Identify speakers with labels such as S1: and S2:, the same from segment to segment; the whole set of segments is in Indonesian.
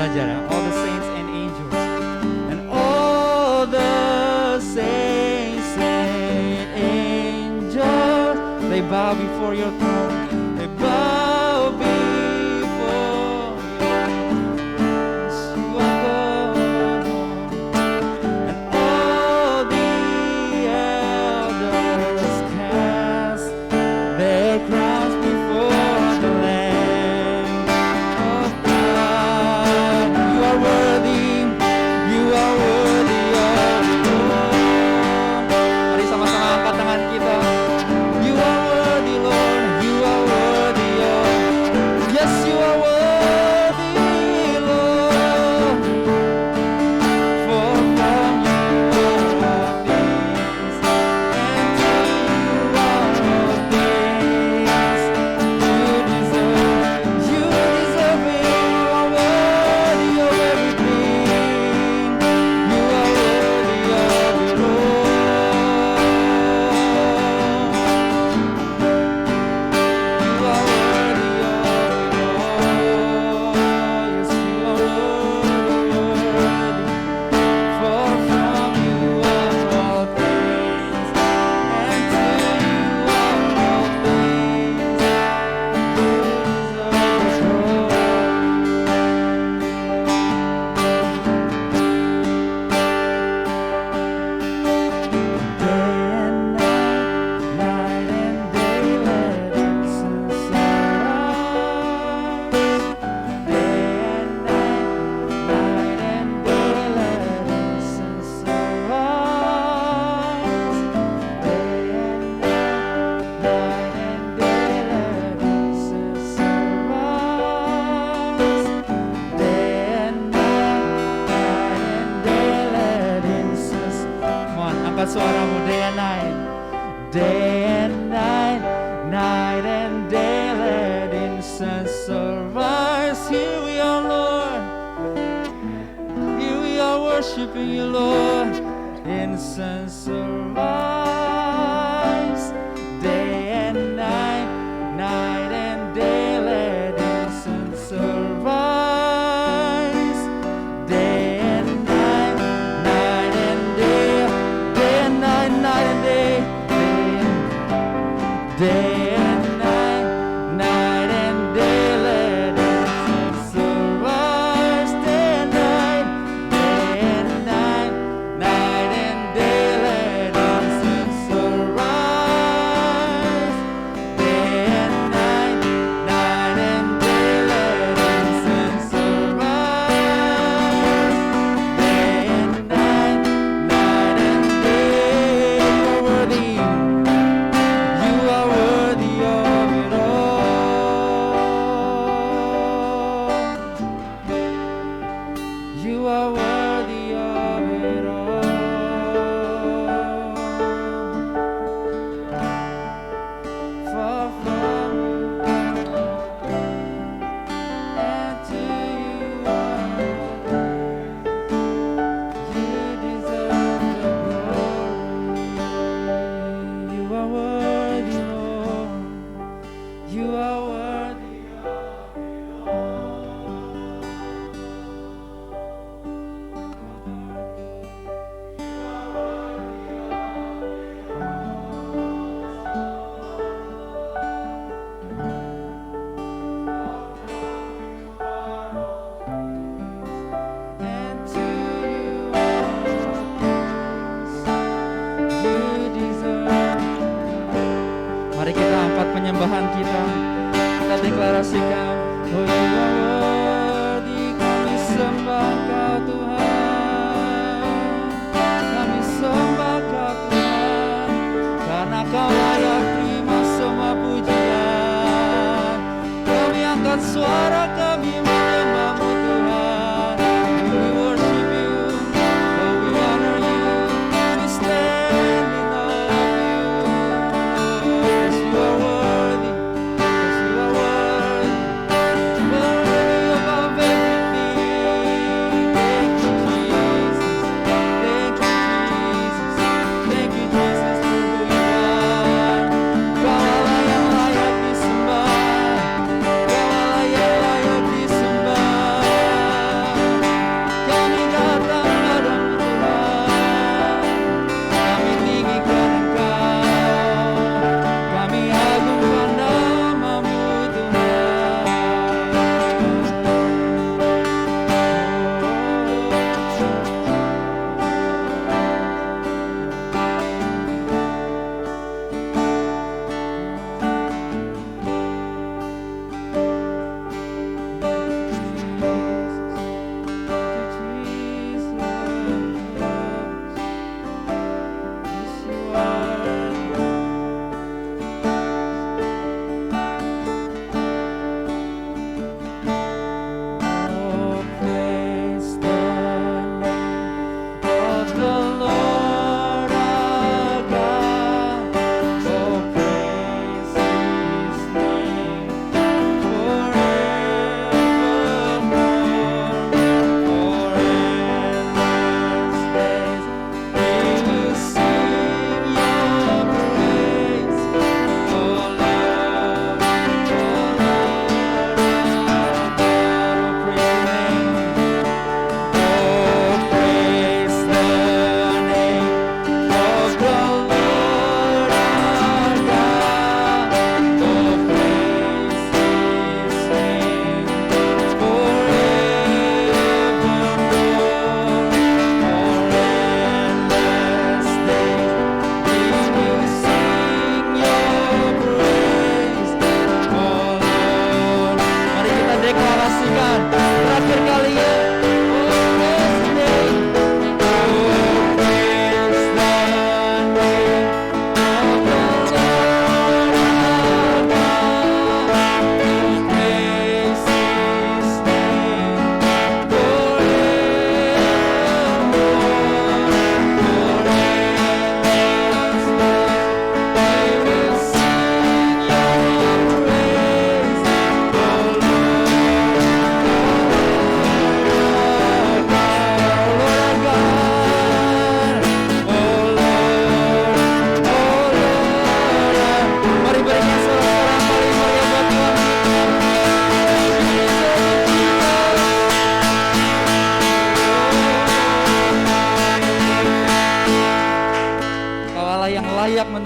S1: belajar ya. All the saints and angels. And all the saints and angels, they bow before your throne. They bow before yes, you are God. And all the elders cast their crowns before the Lamb of God. You are worthy, you are worthy of it all. Mari sama-sama angkat tangan kita. You are worthy, Lord, you are worthy of. Yes, you are worthy, Lord. For from you are all things, and to you are all things. You deserve it. You are worthy of everything. You are worthy of it all. You are worthy of it all. Yes, you are worthy. For from you are all things, and to you are all things. You deserve it all. Day and night, night and day, let incense arise. Day and night, night and day, let incense arise. Day and night, night and day, let incense arise. Day and night, night and day, let incense. Come on, angkat suaramu. Day and night, day and night, night and day, let incense arise. Here we are, Lord. Here we are worshiping you, Lord. Incense arise. Day and night, night and day, let incense arise. Day and night, night and day, day and night, night and day, day and night, night and day, let incense arise. Day and night, night and day, let incense arise. Day and night, night and day, let incense arise. Day and night, night and day, you are worthy. You are worthy of it all. You are worthy of it all. Far from you, and to you are. You deserve the glory. You are worthy, Lord. You are worthy of it all. And to you you deserve. Mari kita angkat penyembahan kita. Kita deklarasikan, oh you are worthy. Kami sembah Kau Tuhan. Kami sembah Kau Tuhan. Karena Kau layak terima semua pujian. Kami angkat suara kami menyembah-Mu Tuhan. We worship you, oh we honor you. We stand in awe of you. Yes, you are worthy. Yes, you are worthy. Worthy above everything. Thank you, Jesus. Thank you, Jesus. Thank you, Jesus, for who you are. Kau Allah yang layak disembah. Kau Allah yang layak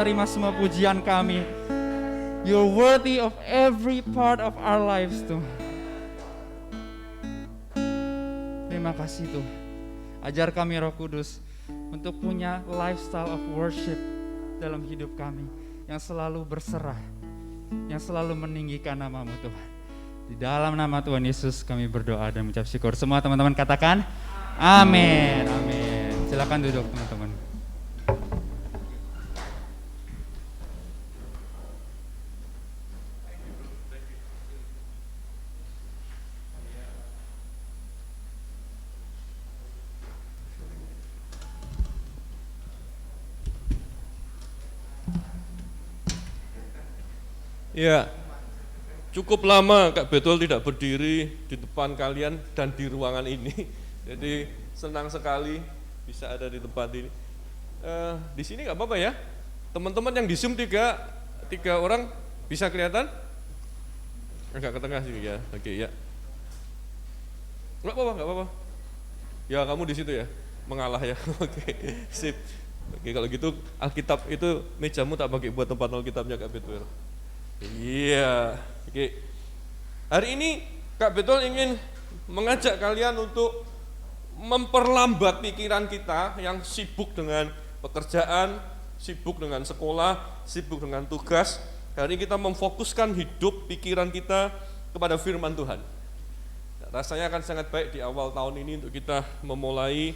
S1: terima semua pujian kami. You're worthy of every part of our lives Tuhan. Terima kasih Tuhan. Ajar kami Roh Kudus untuk punya lifestyle of worship dalam hidup kami, yang selalu berserah, yang selalu meninggikan nama-Mu Tuhan. Di dalam nama Tuhan Yesus kami berdoa dan mengucap syukur. Semua teman-teman katakan amin. Amin. Silakan duduk teman-teman.
S2: Ya, cukup lama Kak Betul tidak berdiri di depan kalian dan di ruangan ini. Jadi senang sekali bisa ada di tempat ini. Di sini nggak apa-apa ya, teman-teman yang di Zoom tiga orang bisa kelihatan? Agak ke tengah sih ya, oke ya. Nggak apa-apa. Ya kamu di situ ya, mengalah ya, oke, sip. Oke kalau gitu Alkitab itu mejamu tak pakai buat tempat Alkitabnya Kak Betul. Iya, oke. Hari ini Kak Betul ingin mengajak kalian untuk memperlambat pikiran kita yang sibuk dengan pekerjaan, sibuk dengan sekolah, sibuk dengan tugas. Hari ini kita memfokuskan hidup pikiran kita kepada firman Tuhan. Rasanya akan sangat baik di awal tahun ini untuk kita memulai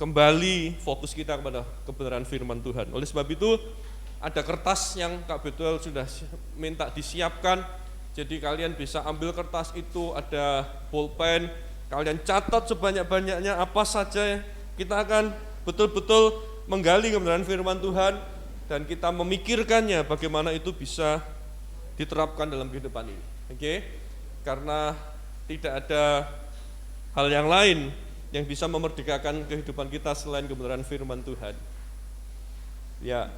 S2: kembali fokus kita kepada kebenaran firman Tuhan. Oleh sebab itu ada kertas yang Kak Betul sudah minta disiapkan. Jadi kalian bisa ambil kertas itu, ada pulpen, kalian catat sebanyak-banyaknya apa saja. Kita akan betul-betul menggali kebenaran firman Tuhan dan kita memikirkannya bagaimana itu bisa diterapkan dalam kehidupan ini. Oke? Karena tidak ada hal yang lain yang bisa memerdekakan kehidupan kita selain kebenaran firman Tuhan. Ya.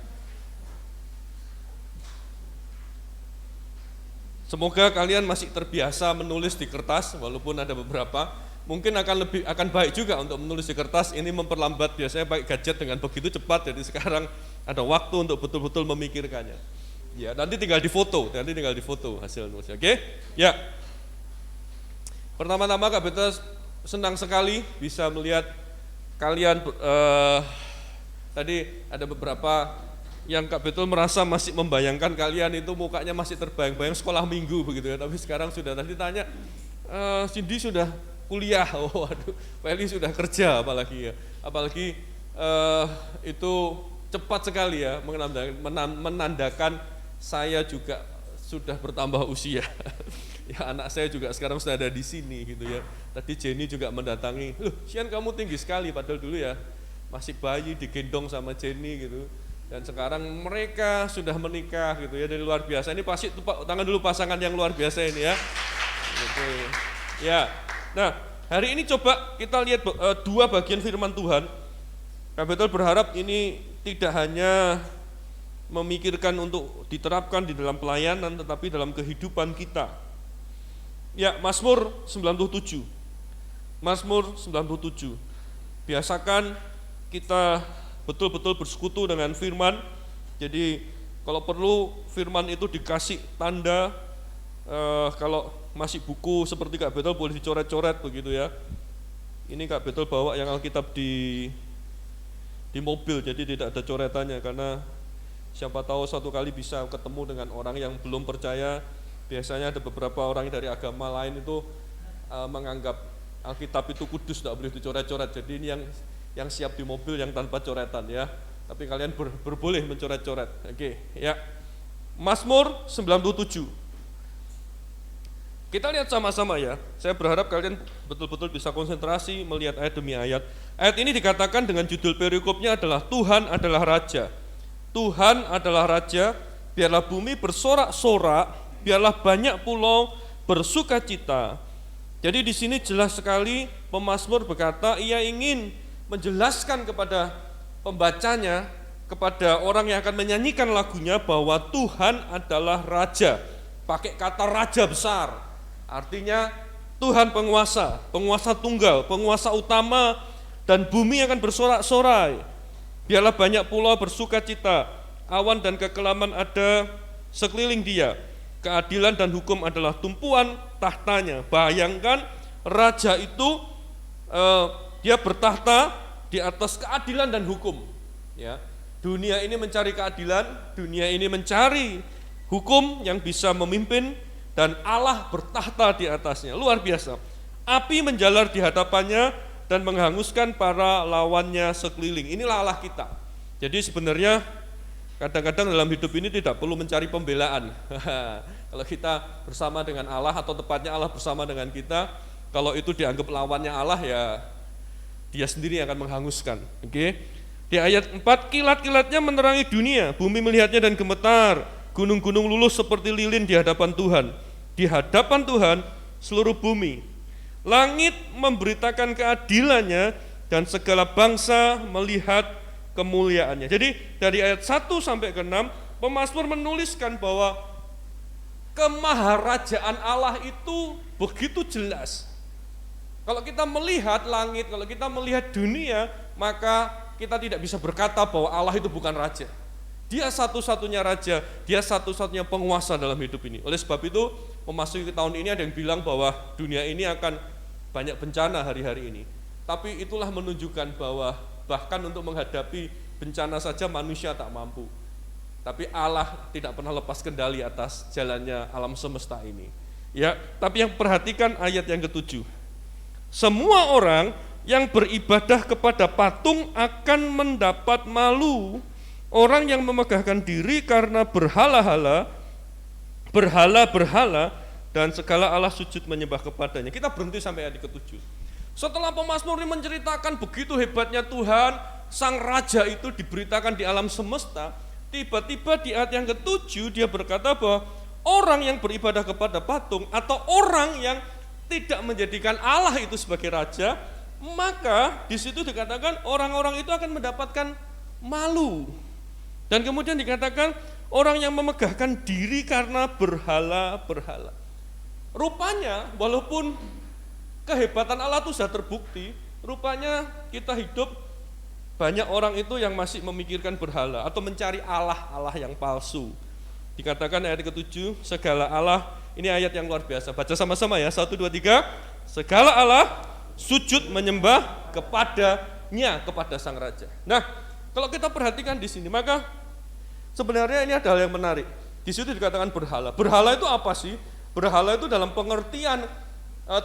S2: Semoga kalian masih terbiasa menulis di kertas, walaupun ada beberapa. Mungkin akan baik juga untuk menulis di kertas. Ini memperlambat, biasanya pakai gadget dengan begitu cepat. Jadi sekarang ada waktu untuk betul-betul memikirkannya. Ya, nanti tinggal difoto hasil nulisnya. Oke? Ya. Pertama-tama Kak Betul senang sekali bisa melihat kalian. Tadi ada beberapa yang Kak Betul merasa masih membayangkan kalian itu mukanya masih terbayang-bayang sekolah minggu begitu ya, tapi sekarang sudah tadi tanya, Cindy sudah kuliah, waduh, Feli sudah kerja apalagi itu cepat sekali ya, menandakan saya juga sudah bertambah usia. Ya anak saya juga sekarang sudah ada di sini gitu ya. Tadi Jenny juga mendatangi, loh Sian kamu tinggi sekali, padahal dulu ya masih bayi digendong sama Jenny gitu. Dan sekarang mereka sudah menikah gitu ya, dari luar biasa. Ini pasti tepuk tangan dulu pasangan yang luar biasa ini ya. Gitu. Ya. Nah, hari ini coba kita lihat dua bagian firman Tuhan. Kak Betul berharap ini tidak hanya memikirkan untuk diterapkan di dalam pelayanan, tetapi dalam kehidupan kita. Ya, Mazmur 97. Mazmur 97. Biasakan kita betul-betul bersekutu dengan firman. Jadi kalau perlu firman itu dikasih tanda, kalau masih buku seperti Kak Betul boleh dicoret-coret begitu ya. Ini Kak Betul bawa yang Alkitab di mobil, jadi tidak ada coretannya, karena siapa tahu suatu kali bisa ketemu dengan orang yang belum percaya. Biasanya ada beberapa orang dari agama lain itu menganggap Alkitab itu kudus, tidak boleh dicoret-coret. Jadi ini yang siap di mobil, yang tanpa coretan ya. Tapi kalian boleh mencoret-coret. Oke, ya. Mazmur 97. Kita lihat sama-sama ya. Saya berharap kalian betul-betul bisa konsentrasi melihat ayat demi ayat. Ayat ini dikatakan dengan judul perikopnya adalah Tuhan adalah Raja. Tuhan adalah Raja, biarlah bumi bersorak-sorak, biarlah banyak pulau bersukacita. Jadi di sini jelas sekali pemazmur berkata ia ingin menjelaskan kepada pembacanya, kepada orang yang akan menyanyikan lagunya bahwa Tuhan adalah Raja. Pakai kata Raja besar, artinya Tuhan penguasa, penguasa tunggal, penguasa utama, dan bumi akan bersorak-sorai. Biarlah banyak pulau bersukacita. awan dan kekelaman ada sekeliling dia. Keadilan dan hukum adalah tumpuan tahtanya. Bayangkan raja itu dia bertahta di atas keadilan dan hukum. Ya, dunia ini mencari keadilan, dunia ini mencari hukum yang bisa memimpin, dan Allah bertahta di atasnya. Luar biasa. Api menjalar di hadapannya dan menghanguskan para lawannya sekeliling. Inilah Allah kita. Jadi sebenarnya kadang-kadang dalam hidup ini tidak perlu mencari pembelaan. Kalau kita bersama dengan Allah, atau tepatnya Allah bersama dengan kita, kalau itu dianggap lawannya Allah, ya dia sendiri yang akan menghanguskan. Oke. Di ayat 4, kilat-kilatnya menerangi dunia, bumi melihatnya dan gemetar, gunung-gunung luluh seperti lilin di hadapan Tuhan. Di hadapan Tuhan seluruh bumi. Langit memberitakan keadilannya dan segala bangsa melihat kemuliaannya. Jadi dari ayat 1 sampai ke 6, pemazmur menuliskan bahwa kemaharajaan Allah itu begitu jelas. Kalau kita melihat langit, kalau kita melihat dunia, maka kita tidak bisa berkata bahwa Allah itu bukan raja. Dia satu-satunya raja, dia satu-satunya penguasa dalam hidup ini. Oleh sebab itu, memasuki tahun ini ada yang bilang bahwa dunia ini akan banyak bencana hari-hari ini. Tapi itulah menunjukkan bahwa bahkan untuk menghadapi bencana saja manusia tak mampu. Tapi Allah tidak pernah lepas kendali atas jalannya alam semesta ini. Ya, tapi yang perhatikan ayat yang ke-7. Semua orang yang beribadah kepada patung akan mendapat malu. Orang yang memegahkan diri karena berhala-hala, dan segala Allah sujud menyembah kepadanya. Kita berhenti sampai ayat ke-7. Setelah pemazmur ini menceritakan begitu hebatnya Tuhan, sang raja itu diberitakan di alam semesta, tiba-tiba di ayat yang ke-7 dia berkata bahwa orang yang beribadah kepada patung, atau orang yang tidak menjadikan Allah itu sebagai raja, maka di situ dikatakan orang-orang itu akan mendapatkan malu. Dan kemudian dikatakan orang yang memegahkan diri karena berhala-berhala. Rupanya walaupun kehebatan Allah itu sudah terbukti, rupanya kita hidup banyak orang itu yang masih memikirkan berhala atau mencari Allah yang palsu. Dikatakan ayat ke-7, segala Allah, ini ayat yang luar biasa. Baca sama-sama ya, 1, 2, 3. Segala Allah sujud menyembah kepadanya, kepada sang raja. Nah, kalau kita perhatikan di sini, maka sebenarnya ini ada hal yang menarik. Di situ dikatakan berhala. Berhala itu apa sih? Berhala itu dalam pengertian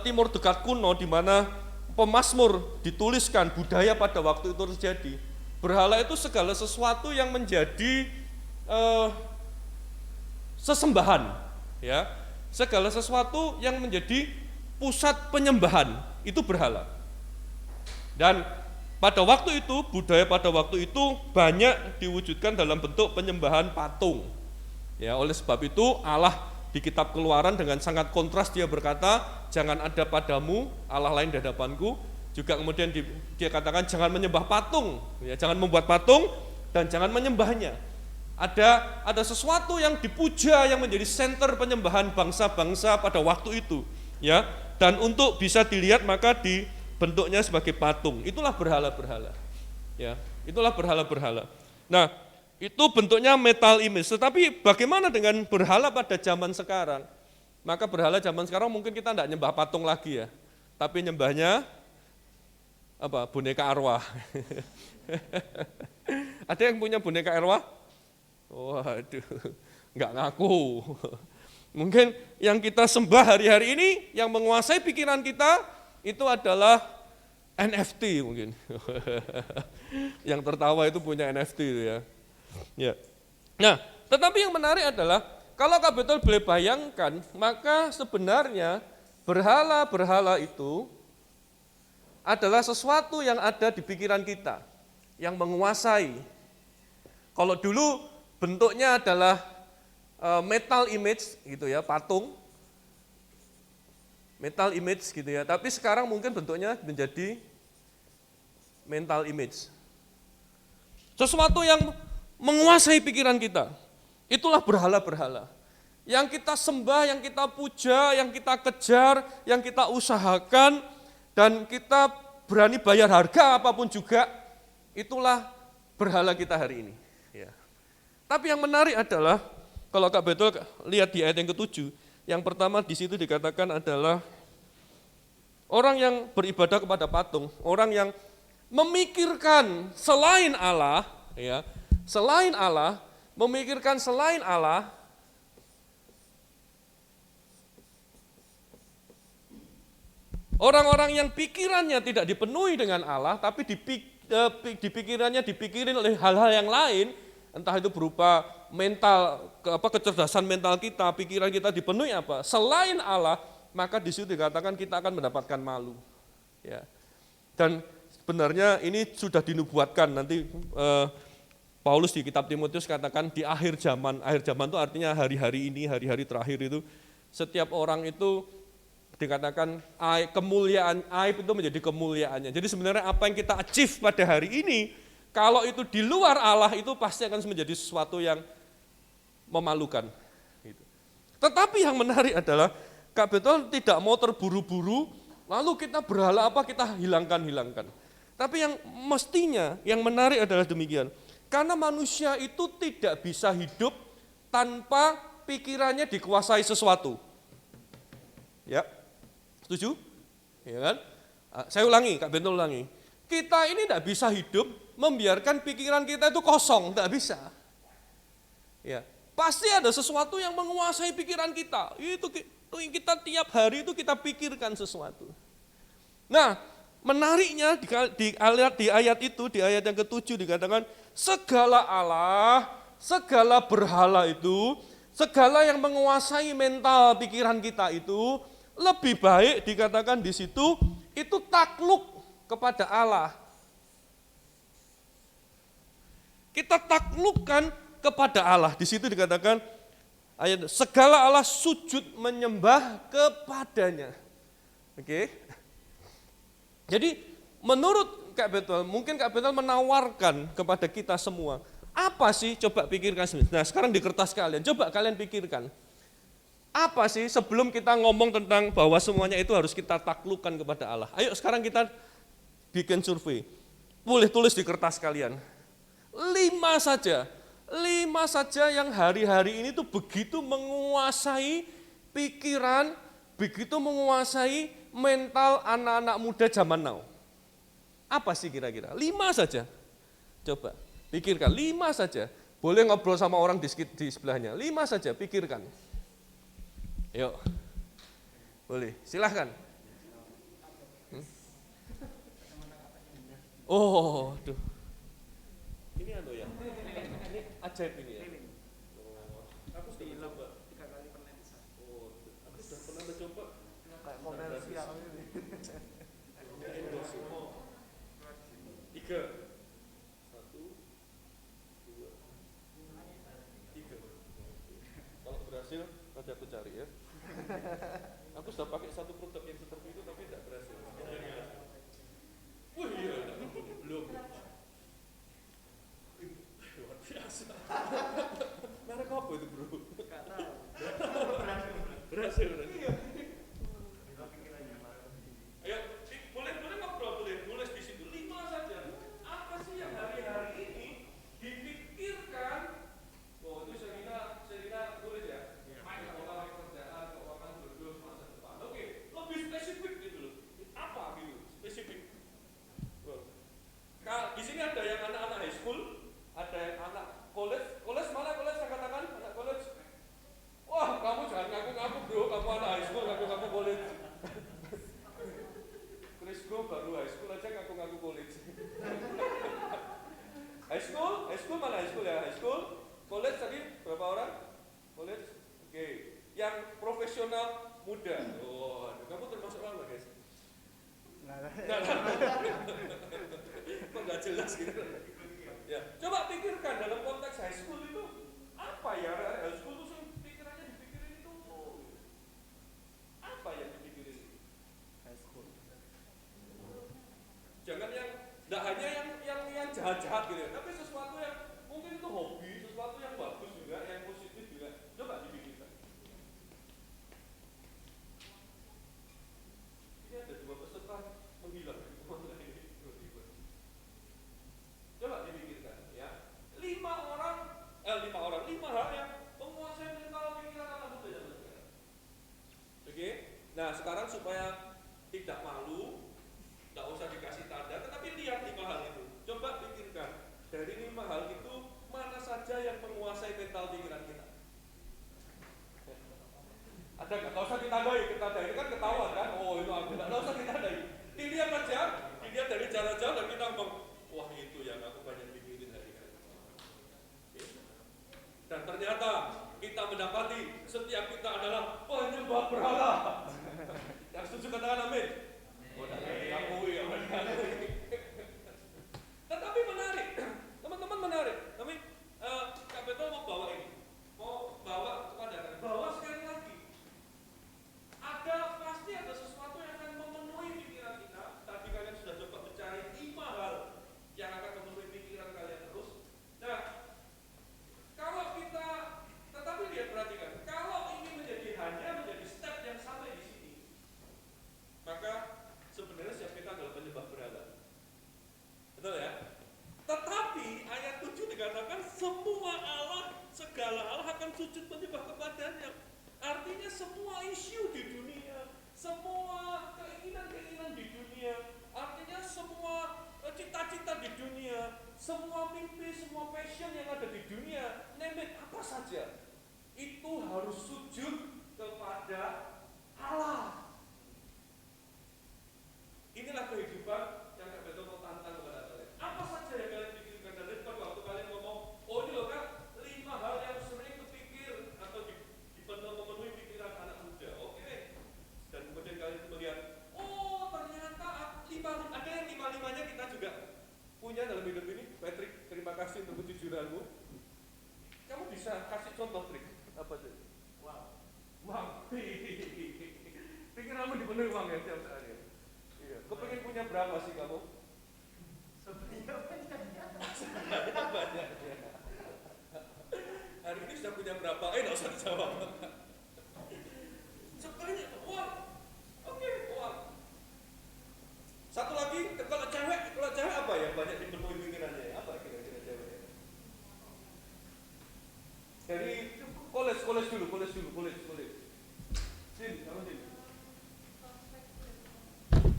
S2: Timur Dekat kuno, di mana pemazmur dituliskan, budaya pada waktu itu terjadi. Berhala itu segala sesuatu yang menjadi sesembahan, ya. Segala sesuatu yang menjadi pusat penyembahan itu berhala. Dan pada waktu itu, budaya pada waktu itu banyak diwujudkan dalam bentuk penyembahan patung. Ya, oleh sebab itu Allah di kitab Keluaran dengan sangat kontras dia berkata, jangan ada padamu Allah lain di hadapanku. Juga kemudian dia katakan jangan menyembah patung, ya, jangan membuat patung dan jangan menyembahnya. Ada sesuatu yang dipuja yang menjadi senter penyembahan bangsa-bangsa pada waktu itu, ya. Dan untuk bisa dilihat maka bentuknya sebagai patung. Itulah berhala-berhala. Ya, itulah berhala-berhala. Nah, itu bentuknya metal image. Tetapi bagaimana dengan berhala pada zaman sekarang? Maka berhala zaman sekarang mungkin kita tidak nyembah patung lagi ya. Tapi nyembahnya apa? Boneka arwah. Ada yang punya boneka arwah? Waduh, enggak ngaku. Mungkin yang kita sembah hari-hari ini, yang menguasai pikiran kita, itu adalah NFT mungkin. Yang tertawa itu punya NFT itu ya. Ya. Nah, tetapi yang menarik adalah kalau Kak Betul boleh bayangkan, maka sebenarnya berhala-berhala itu adalah sesuatu yang ada di pikiran kita, yang menguasai. Kalau dulu bentuknya adalah metal image gitu ya, patung. Metal image gitu ya, tapi sekarang mungkin bentuknya menjadi mental image. Sesuatu yang menguasai pikiran kita, itulah berhala-berhala. Yang kita sembah, yang kita puja, yang kita kejar, yang kita usahakan, dan kita berani bayar harga apapun juga, itulah berhala kita hari ini. Ya. Tapi yang menarik adalah, kalau Kak Betul lihat di ayat yang ke-7, yang pertama di situ dikatakan adalah orang yang beribadah kepada patung, orang yang memikirkan selain Allah, ya, selain Allah, memikirkan selain Allah, orang-orang yang pikirannya tidak dipenuhi dengan Allah, tapi di pikirannya dipikirin oleh hal-hal yang lain, entah itu berupa mental, kecerdasan mental kita, pikiran kita dipenuhi apa? Selain Allah, maka di situ dikatakan kita akan mendapatkan malu. Ya. Dan sebenarnya ini sudah dinubuatkan nanti Paulus di kitab Timotius katakan di akhir zaman itu artinya hari-hari ini, hari-hari terakhir itu, setiap orang itu dikatakan kemuliaan, aib itu menjadi kemuliaannya. Jadi sebenarnya apa yang kita achieve pada hari ini, kalau itu di luar Allah itu pasti akan menjadi sesuatu yang memalukan. Gitu. Tetapi yang menarik adalah Kak Betul tidak mau terburu-buru, lalu kita berhala apa kita hilangkan. Tapi yang mestinya, yang menarik adalah demikian. Karena manusia itu tidak bisa hidup tanpa pikirannya dikuasai sesuatu. Ya, setuju? Ya kan? Saya ulangi, Kak Betul ulangi. Kita ini tidak bisa hidup membiarkan pikiran kita itu kosong, tidak bisa. Ya, pasti ada sesuatu yang menguasai pikiran kita. Itu kita tiap hari itu kita pikirkan sesuatu. Nah, menariknya di ayat itu, di ayat yang ke-7 dikatakan segala Allah, segala berhala itu, segala yang menguasai mental pikiran kita itu lebih baik dikatakan di situ itu takluk kepada Allah. Kita taklukkan kepada Allah. Di situ dikatakan ayat segala Allah sujud menyembah kepadanya. Oke. Jadi menurut Kak Betul, mungkin Kak Betul menawarkan kepada kita semua, apa sih coba pikirkan. Nah, sekarang di kertas kalian, coba kalian pikirkan. Apa sih sebelum kita ngomong tentang bahwa semuanya itu harus kita taklukkan kepada Allah. Ayo sekarang kita bikin survei. Boleh tulis di kertas kalian. 5 saja yang hari-hari ini tuh begitu menguasai pikiran, begitu menguasai mental anak-anak muda zaman now. Apa sih kira-kira? 5 saja. Coba pikirkan, 5 saja. Boleh ngobrol sama orang di sebelahnya. 5 saja, pikirkan. Yuk. Boleh, silahkan. Oh, aduh. Ini ada ya? Ini ajaib ini ya? Oh, aku sudah mencoba. 3 kali pernah bisa. Oh, aku sudah pernah mencoba. Kayak komersial ini. Ini endorse. 3. 1, 2, 3. Kalau berhasil, nanti aku cari ya. Aku sudah pakai satu produk yang seperti itu, tapi tidak berhasil. Wah iya, belum. Luar biasa. Merek apa itu bro? Gak tahu. Berhasil. Ayo, boleh ngobrol, boleh tulis di situ 5 saja. Apa sih yang hari-hari ini dipikirkan? Oh itu saya kira tulis ya. Keuangan pekerjaan, keuangan jodoh masa depan. Oke, lebih spesifik gitu loh. Apa gitu? Spesifik. Di sini ada yang anak-anak high school, ada yang anak college mana college saya katakan anak college. Wah kamu jangan ngaku-ngaku bro, kamu anak high school ngaku-ngaku college. Krisco baru high school aja ngaku-ngaku college. High school mana high school ya high school, college tadi berapa orang? College, oke. Yang profesional muda. Oh, kamu termasuk apa guys? Kok nggak jelas gitu? Ya, coba pikirkan dalam konteks high school itu apa ya? High school itu pikirannya dipikirin itu apa yang dipikirin? High school. Jangan yang tidak hanya yang jahat-jahat gitu, tapi sesuatu yang mungkin itu hobi, sesuatu yang bagus juga, yang positif juga. Coba dipikirkan. Ini ada 2 peserta menghilang. Coba dipikirkan ya. 5 Nah sekarang supaya tidak malu, tidak usah dikasih tanda, tetapi lihat 5 hal itu. Coba pikirkan, dari 5 hal itu mana saja yang menguasai mental pikiran kita? Ada nggak? Nggak usah ditandai, ini kan ketahuan kan? Oh itu aku, nggak usah ditandai. Dilihat aja, dilihat dari jarak jauh dan kita ngomong, wah itu yang aku banyak pikirin hari ini. Dan ternyata kita mendapati setiap kita adalah penyembah berhala. Yang setuju katakan amin. Oh, diakui ya, tetapi menarik, teman-teman menarik. Tapi Kak Beto mau bawa ini, mau bawa kepada kalian. Bahwa sekali lagi, pasti ada sesuatu yang akan memenuhi pikiran kita. Tadi kalian sudah coba mencari 5 hal yang akan memenuhi pikiran kalian terus. Nah, kalau kita, tetapi lihat perhatikan, kalau ini hanya menjadi step yang sampai di sini, maka sebenarnya siap kita adalah penyembah berhala. Betul ya? Tetapi ayat 7 dikatakan semua Allah, segala Allah akan sujud menyembah kepadanya. Artinya semua isu di dunia, semua keinginan-keinginan di dunia, artinya semua cita-cita di dunia, semua mimpi, semua passion yang ada di dunia, name it, apa saja, itu harus sujud kepada Allah. Inilah kehidupan yang Kak Beto mau tantang kepada kalian. Apa saja yang kalian pikirkan dan pada waktu kalian ngomong, oh ini loh Kak, 5 hal yang sering kepikir atau memenuhi pikiran anak muda. Oke. Dan kemudian kalian melihat, oh ternyata ada yang 5-5-nya kita juga punya dalam hidup ini. Patrick, terima kasih untuk kejujuranmu. Kamu bisa kasih contoh trik apa tuh? Uang. Pikiranmu dipenuhi uang ya tiap hari. Iya. Kepengen punya berapa sih kamu? Sebenarnya banyak ya. Hari ini sudah punya berapa? Nggak usah dijawab. Sebenarnya uang. Oke, uang. Satu lagi, kalau cewek apa ya banyak dipenuhi pikirannya? Apa kira-kira cewek? Dari college dulu. Sin, kamu Sin.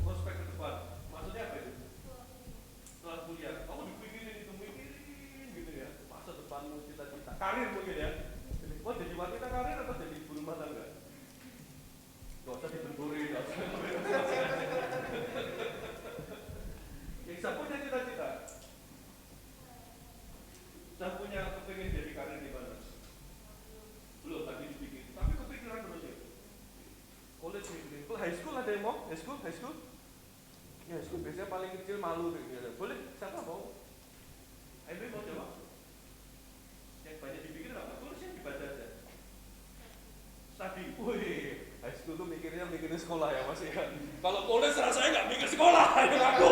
S2: Prospek ke depan. Maksudnya apa itu? Setelah kuliah, kamu dipikirin gitu ya. Masa depanmu, cita-cita, karir mungkin ya. Mau jadi wanita karir atau jadi ibu rumah tangga? Gak usah dibenturin, gak usah. Yang punya cita-cita. Saya punya kepengen jadi karir di mana? Belum, tadi dipikirin. Tapi kepikiran terus ya. College ini, high school ada yang mau? High school? Ya, high school biasanya paling kecil malu gitu. Boleh, siapa mau? Ayo mau coba? Yang banyak dipikirin apa? Tulisnya dibaca aja. Study. Wih, high school tuh mikirin sekolah ya Mas ya. Kalau college rasanya nggak mikir sekolah, ya aku.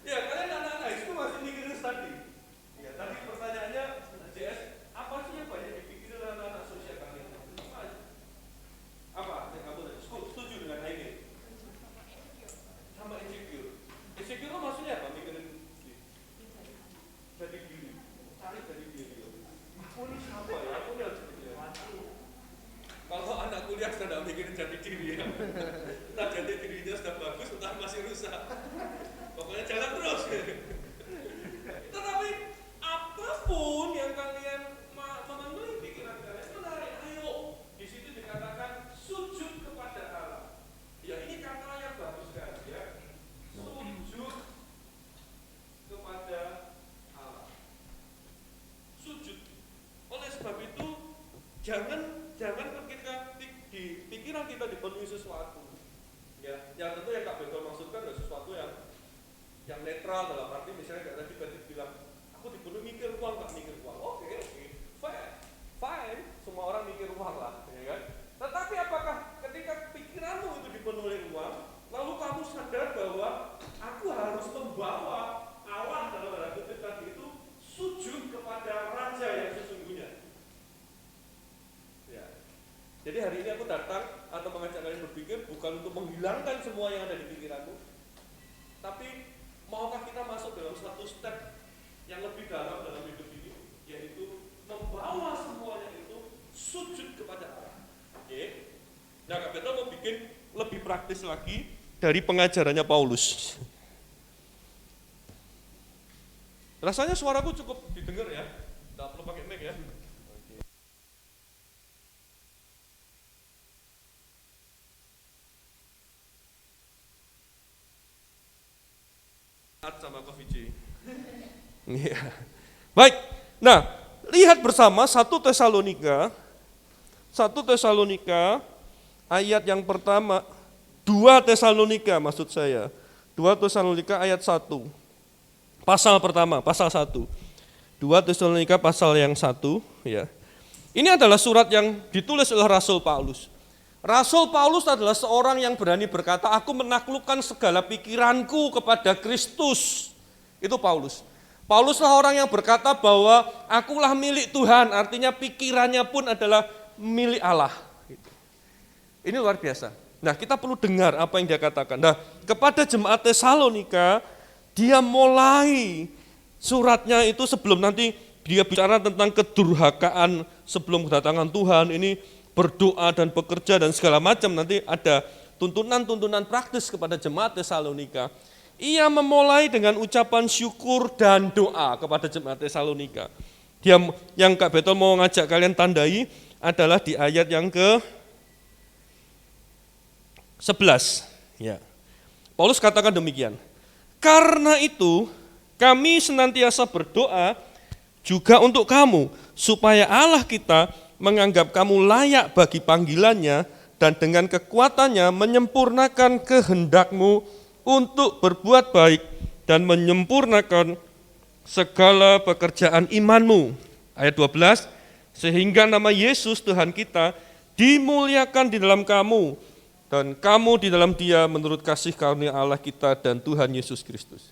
S2: Ya, kalian anak-anak high school masih mikirin study. Ya, tadi pertanyaannya, JS, apa sih yang banyak dipikirin anak-anak sosial kalian? Apa? Yang kamu tadi? Setuju dengan ini? Sama insecure. Insecure itu maksudnya apa? Mikirin jadi diri. Cari jadi diri. Aku ini siapa ya? Aku ini harus jadi diri. Kalau anak kuliah sudah tidak mikirin jadi diri ya. Entah jadi dirinya sudah bagus, entah masih rusak. Pokoknya jalan terus. Tetapi apapun yang kalian memenuhi pikiran kalian menarik. Ayo, di situ dikatakan sujud kepada Allah. Ya ini kata yang bagus sekali ya. Sujud kepada Allah. Sujud. Oleh sebab itu jangan ketika di pikiran kita dipenuhi sesuatu. Ya, yang tentu yang Kak Beto maksudkan adalah sesuatu yang netral, dalam arti misalnya kayak tadi Patrick bilang, aku dipenuhi mikir uang, gak mikir uang. Oke, fine, semua orang mikir uang lah, ya kan? Tetapi apakah ketika pikiranmu itu dipenuhi uang, lalu kamu sadar bahwa aku harus membawa Allah dalam tanda kutip tadi itu sujud kepada Raja yang sesungguhnya? Ya. Jadi hari ini aku datang atau mengajak kalian berpikir bukan untuk menghilangkan semua yang ada di pikiranmu, tapi maukah kita masuk dalam satu step yang lebih dalam dalam hidup ini, yaitu membawa semuanya itu sujud kepada Allah. Oke? Nah, Kak Beto mau bikin lebih praktis lagi dari pengajarannya Paulus. Rasanya suaraku cukup didengar ya, nggak perlu pakai mic ya. Sama Coffee J. Iya. Baik. Nah, lihat bersama 1 Tesalonika ayat yang pertama, 2 Tesalonika maksud saya. 2 Tesalonika ayat 1. Pasal pertama, pasal 1. 2 Tesalonika pasal yang 1, ya. Ini adalah surat yang ditulis oleh Rasul Paulus. Rasul Paulus adalah seorang yang berani berkata, aku menaklukkan segala pikiranku kepada Kristus. Itu Paulus. Pauluslah orang yang berkata bahwa akulah milik Tuhan, artinya pikirannya pun adalah milik Allah. Ini luar biasa. Nah, kita perlu dengar apa yang dia katakan. Nah, kepada jemaat Tesalonika, dia mulai suratnya itu sebelum nanti dia bicara tentang kedurhakaan sebelum kedatangan Tuhan, ini berdoa dan bekerja dan segala macam, nanti ada tuntunan-tuntunan praktis kepada jemaat Tesalonika. Ia memulai dengan ucapan syukur dan doa kepada jemaat Tesalonika. Dia yang Kak Beto mau ngajak kalian tandai adalah di ayat yang ke-11. Ya. Paulus katakan demikian. Karena itu kami senantiasa berdoa juga untuk kamu, supaya Allah kita menganggap kamu layak bagi panggilannya dan dengan kekuatannya menyempurnakan kehendakmu untuk berbuat baik dan menyempurnakan segala pekerjaan imanmu. Ayat 12, sehingga nama Yesus Tuhan kita dimuliakan di dalam kamu dan kamu di dalam Dia menurut kasih karunia Allah kita dan Tuhan Yesus Kristus.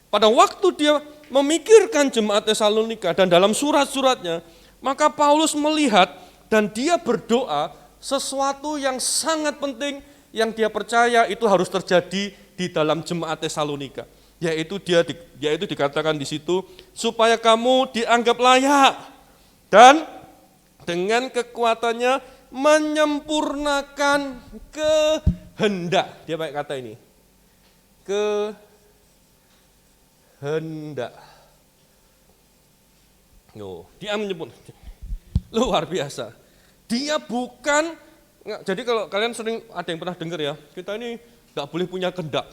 S2: Pada waktu dia memikirkan jemaat Tesalonika dan dalam surat-suratnya, maka Paulus melihat dan dia berdoa sesuatu yang sangat penting yang dia percaya itu harus terjadi di dalam jemaat Tesalonika. Yaitu dikatakan di situ, supaya kamu dianggap layak dan dengan kekuatannya menyempurnakan kehendak. Dia pakai kata ini, kehendak. Dia menyempurnakan. Luar biasa. Dia bukan, jadi kalau kalian sering ada yang pernah dengar ya, kita ini enggak boleh punya kehendak.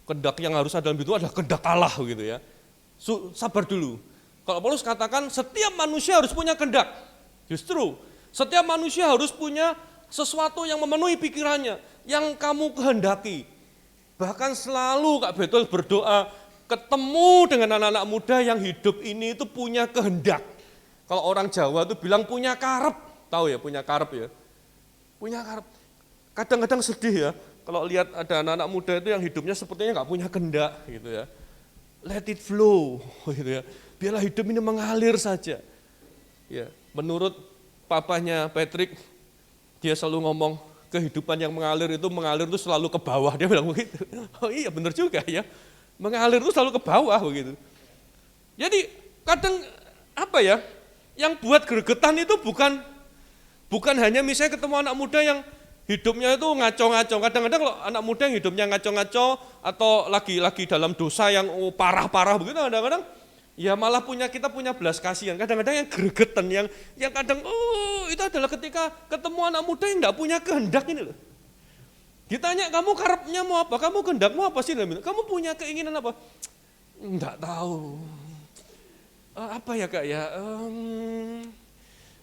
S2: Kehendak yang harus ada dalam itu adalah kehendak Allah gitu ya. Sabar dulu. Kalau Paulus katakan setiap manusia harus punya kehendak. Justru setiap manusia harus punya sesuatu yang memenuhi pikirannya, yang kamu kehendaki. Bahkan selalu Kak Betul berdoa ketemu dengan anak-anak muda yang hidup ini itu punya kehendak. Kalau orang Jawa itu bilang punya karep, tahu ya punya karep ya. Punya karep. Kadang-kadang sedih ya, kalau lihat ada anak-anak muda itu yang hidupnya sepertinya nggak punya kehendak gitu ya. Let it flow gitu ya. Biarlah hidup ini mengalir saja. Ya, menurut papanya Patrick, dia selalu ngomong kehidupan yang mengalir itu selalu ke bawah. Dia bilang begitu. Oh iya benar juga ya. Mengalir itu selalu ke bawah begitu. Jadi kadang apa ya, yang buat gregetan itu bukan hanya misalnya ketemu anak muda yang hidupnya itu ngaco-ngaco. Kadang-kadang kalau anak muda yang hidupnya ngaco-ngaco atau lagi dalam dosa yang parah-parah begitu, kadang-kadang ya malah kita punya belas kasihan. Kadang-kadang yang gregetan, yang kadang itu adalah ketika ketemu anak muda yang enggak punya kehendak ini loh. Ditanya kamu karepnya mau apa, kamu kehendakmu apa sih? Kamu punya keinginan apa? Enggak tahu. Apa ya Kak ya?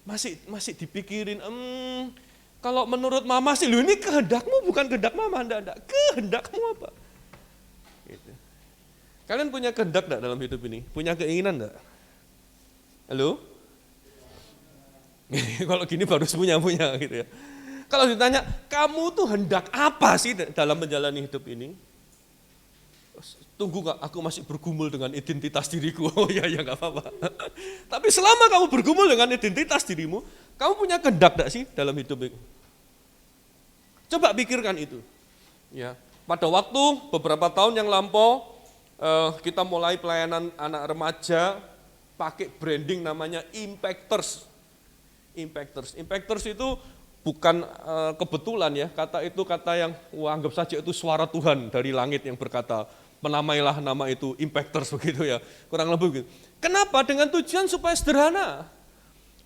S2: Masih dipikirin. Kalau menurut Mama sih, lu ini kehendakmu bukan kehendak Mama, enggak. Kehendakmu apa? Gitu. Kalian punya kehendak enggak dalam hidup ini? Punya keinginan enggak? Halo? Kalau gini baru punya gitu ya. Kalau ditanya, kamu tuh hendak apa sih dalam menjalani hidup ini? Tunggu Kak, aku masih bergumul dengan identitas diriku. Oh ya gak apa-apa. Tapi selama kamu bergumul dengan identitas dirimu, kamu punya kehendak enggak sih dalam hidup ini? Coba pikirkan itu. Ya, pada waktu beberapa tahun yang lampau, kita mulai pelayanan anak remaja pakai branding namanya Impactors. Impactors itu bukan kebetulan ya, kata itu kata yang anggap saja itu suara Tuhan dari langit yang berkata, penamailah nama itu impactors begitu ya, kurang lebih begitu. Kenapa? Dengan tujuan supaya sederhana.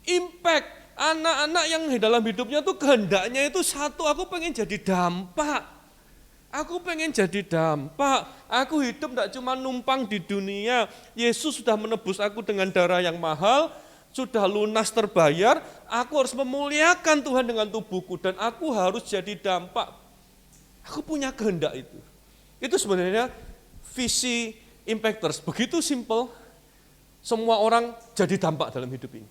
S2: Impact anak-anak yang dalam hidupnya tuh kehendaknya itu satu, aku pengen jadi dampak. Aku pengen jadi dampak, aku hidup tidak cuma numpang di dunia. Yesus sudah menebus aku dengan darah yang mahal, sudah lunas terbayar, aku harus memuliakan Tuhan dengan tubuhku dan aku harus jadi dampak. Aku punya kehendak itu. Itu sebenarnya visi impactors, begitu simple, semua orang jadi dampak dalam hidup ini.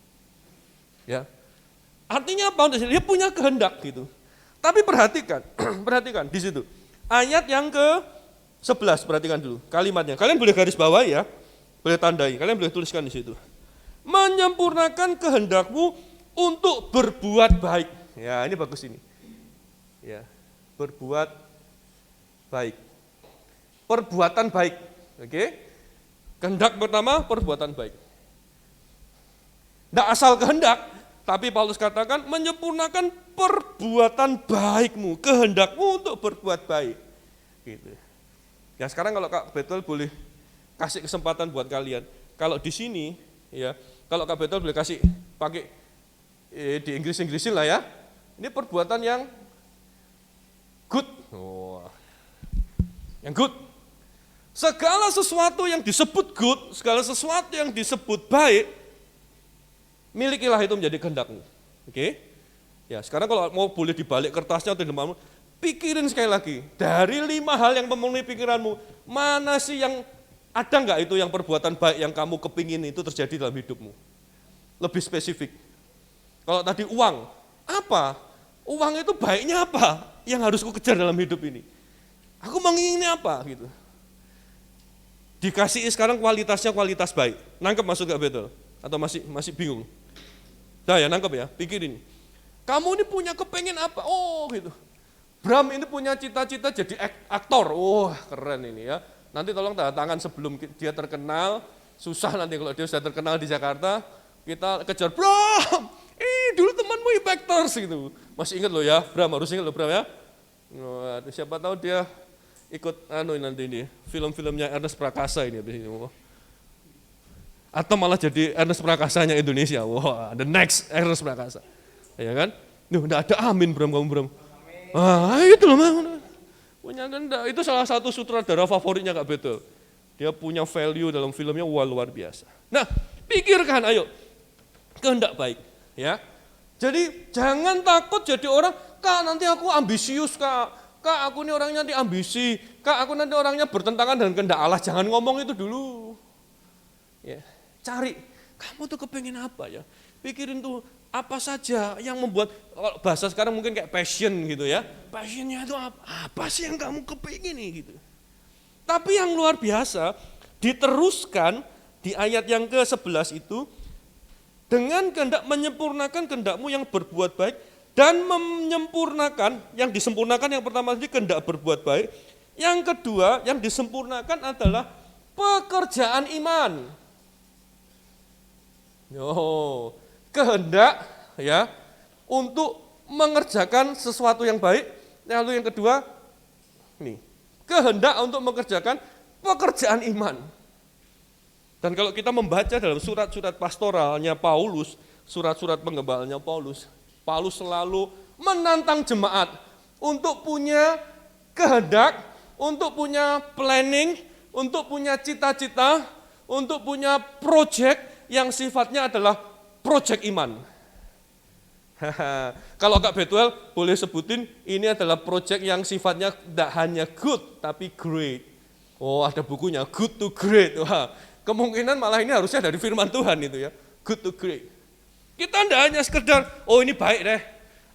S2: Ya. Artinya apa? Dia punya kehendak gitu. Tapi perhatikan, perhatikan di situ. Ayat yang ke-11, perhatikan dulu kalimatnya. Kalian boleh garis bawah ya, boleh tandai, kalian boleh tuliskan di situ. Menyempurnakan kehendakmu untuk berbuat baik. Ya, ini bagus ini. Ya, berbuat baik. Perbuatan baik. Oke? Kehendak pertama, perbuatan baik. Tidak asal kehendak, tapi Paulus katakan menyempurnakan perbuatan baikmu, kehendakmu untuk berbuat baik. Gitu. Ya sekarang kalau Kak Betul boleh kasih kesempatan buat kalian. Kalau di sini, ya, kalau Kak Betul boleh kasih pakai di Inggris-Inggrisin lah ya. Ini perbuatan yang good. Oh, yang good. Segala sesuatu yang disebut good, segala sesuatu yang disebut baik, milikilah itu menjadi kehendakmu. Oke? Ya, sekarang kalau mau boleh dibalik kertasnya atau demammu, pikirin sekali lagi. Dari 5 hal yang memenuhi pikiranmu, mana sih yang ada enggak itu yang perbuatan baik yang kamu kepingin itu terjadi dalam hidupmu? Lebih spesifik. Kalau tadi uang, apa? Uang itu baiknya apa yang harus ku kejar dalam hidup ini? Aku menginginnya apa gitu. Dikasih sekarang kualitasnya kualitas baik. Nangkep masuk enggak betul? Atau masih bingung? Nah ya nangkep ya, pikirin. Kamu ini punya kepengen apa? Oh gitu. Bram ini punya cita-cita jadi aktor. Oh keren ini ya. Nanti tolong tanda tangan sebelum dia terkenal. Susah nanti kalau dia sudah terkenal di Jakarta. Kita kejar, Bram, dulu temanmu impactors gitu. Masih ingat loh ya, Bram, harus ingat loh Bram ya. Wah, siapa tahu dia ikut nanti ini, film-filmnya Ernest Prakasa ini. Atau malah jadi Ernest Prakasanya Indonesia. Wah, the next Ernest Prakasa. Ya kan? Enggak ada amin Bram, kamu Bram. Itu loh Bang. Punya kehendak. Itu salah satu sutradara favoritnya Kak Betul. Dia punya value dalam filmnya luar biasa. Nah, pikirkan ayo. Kehendak baik, ya. Jadi jangan takut jadi orang, Kak nanti aku ambisius Kak. Kak aku ini orangnya nanti ambisi. Kak aku nanti orangnya bertentangan dengan kehendak Allah. Jangan ngomong itu dulu. Ya, cari. Kamu tuh kepengen apa ya? Pikirin tuh apa saja yang membuat, bahasa sekarang mungkin kayak passion gitu ya. Passionnya itu apa? Apa sih yang kamu kepingin nih gitu. Tapi yang luar biasa, diteruskan di ayat yang ke-11 itu, dengan kehendak menyempurnakan kehendakmu yang berbuat baik, dan menyempurnakan, yang disempurnakan yang pertama tadi kehendak berbuat baik, yang kedua yang disempurnakan adalah pekerjaan iman. Kehendak ya untuk mengerjakan sesuatu yang baik, lalu yang kedua nih, kehendak untuk mengerjakan pekerjaan iman. Dan kalau kita membaca dalam surat-surat pastoralnya Paulus, surat-surat penggembalanya Paulus selalu menantang jemaat untuk punya kehendak, untuk punya planning, untuk punya cita-cita, untuk punya project yang sifatnya adalah project iman. Kalau Kak Betuel boleh sebutin, ini adalah project yang sifatnya tidak hanya good, tapi great. Oh ada bukunya, good to great. Wah, kemungkinan malah ini harusnya dari firman Tuhan itu ya, good to great. Kita tidak hanya sekedar, oh ini baik deh,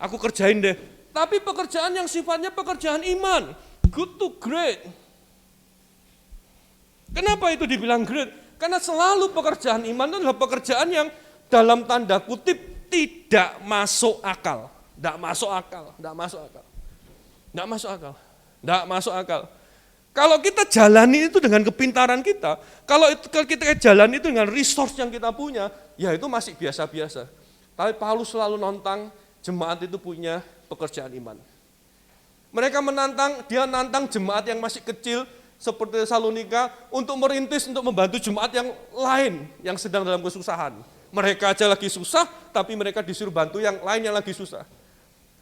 S2: aku kerjain deh. Tapi pekerjaan yang sifatnya pekerjaan iman, good to great. Kenapa itu dibilang great? Karena selalu pekerjaan iman itu adalah pekerjaan yang dalam tanda kutip tidak masuk akal. Tidak masuk akal, tidak masuk akal. Tidak masuk akal, tidak masuk akal. Kalau kita jalani itu dengan kepintaran kita, kalau kita jalani itu dengan resource yang kita punya, ya itu masih biasa-biasa. Tapi Paulus selalu nantang jemaat itu punya pekerjaan iman. Mereka dia nantang jemaat yang masih kecil seperti Tesalonika untuk merintis, untuk membantu jemaat yang lain yang sedang dalam kesusahan. Mereka aja lagi susah, tapi mereka disuruh bantu yang lain yang lagi susah.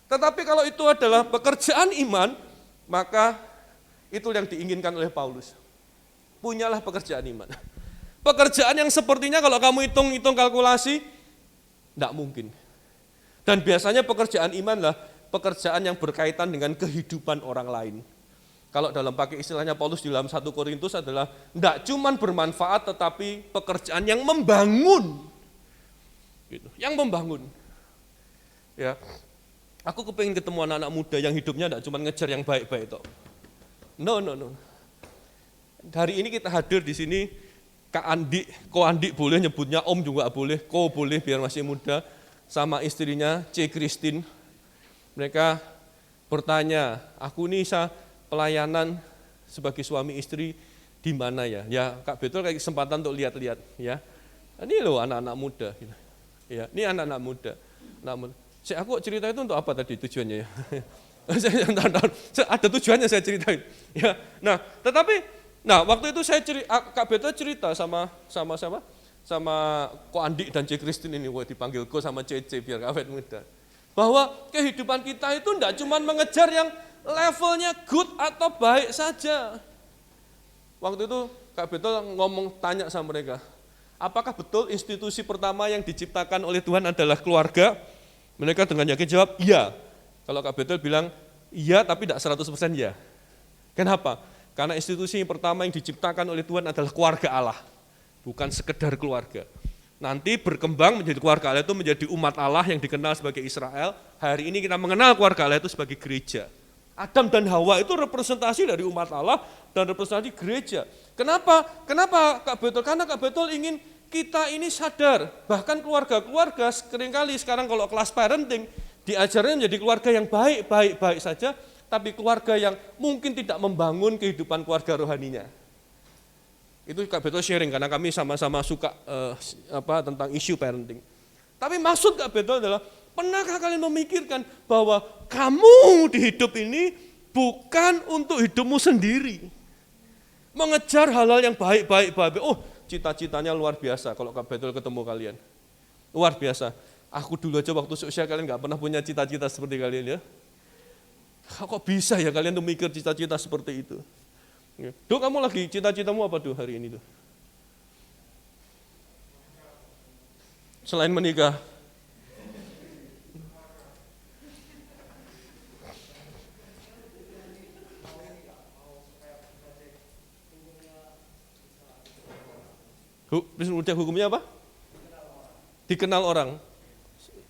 S2: Tetapi kalau itu adalah pekerjaan iman, maka itu yang diinginkan oleh Paulus. Punyalah pekerjaan iman. Pekerjaan yang sepertinya kalau kamu hitung-hitung kalkulasi, tidak mungkin. Dan biasanya pekerjaan iman lah pekerjaan yang berkaitan dengan kehidupan orang lain. Kalau dalam pakai istilahnya Paulus di dalam 1 Korintus adalah tidak cuma bermanfaat tetapi pekerjaan yang membangun. Gitu, yang membangun. Ya. Aku kepengen ketemu anak-anak muda yang hidupnya tidak cuma ngejar yang baik-baik toh. No. Hari ini kita hadir di sini, Kak Andi, Ko Andi boleh nyebutnya Om juga boleh, Ko boleh biar masih muda, sama istrinya C. Christine. Mereka bertanya, aku nih pelayanan sebagai suami istri di mana ya? Ya Kak Betul kayak kesempatan untuk lihat-lihat ya. Ini loh anak-anak muda. Ya, ini anak-anak muda. Aku cerita itu untuk apa tadi tujuannya ya? Ada tujuannya saya ceritain. Ya, waktu itu Kak Betul cerita sama Ko Andi dan C. Christine ini, dipanggil Ko sama CC biar awet muda. Bahwa kehidupan kita itu tidak cuma mengejar yang levelnya good atau baik saja. Waktu itu Kak Betul tanya sama mereka, apakah betul institusi pertama yang diciptakan oleh Tuhan adalah keluarga? Mereka dengan yakin jawab, iya. Kalau Kak Betul bilang, iya tapi tidak 100% ya. Kenapa? Karena institusi yang pertama yang diciptakan oleh Tuhan adalah keluarga Allah. Bukan sekedar keluarga. Nanti berkembang menjadi keluarga Allah itu menjadi umat Allah yang dikenal sebagai Israel. Hari ini kita mengenal keluarga Allah itu sebagai gereja. Adam dan Hawa itu representasi dari umat Allah dan representasi gereja. Kenapa Kak Betul? Karena Kak Betul ingin kita ini sadar, bahkan keluarga-keluarga seringkali sekarang kalau kelas parenting diajarnya menjadi keluarga yang baik saja, tapi keluarga yang mungkin tidak membangun kehidupan keluarga rohaninya. Itu Kak Betul sharing karena kami sama-sama suka tentang isu parenting. Tapi maksud Kak Betul adalah, pernahkah kalian memikirkan bahwa kamu di hidup ini bukan untuk hidupmu sendiri. Mengejar hal-hal yang baik. Oh, cita-citanya luar biasa kalau Kak Betul ketemu kalian. Luar biasa. Aku dulu aja waktu seusia kalian gak pernah punya cita-cita seperti kalian ya. Kok bisa ya kalian tuh mikir cita-cita seperti itu? Duh, kamu lagi cita-citamu apa tuh hari ini tuh? Selain menikah. Udah hukumnya apa? Dikenal orang.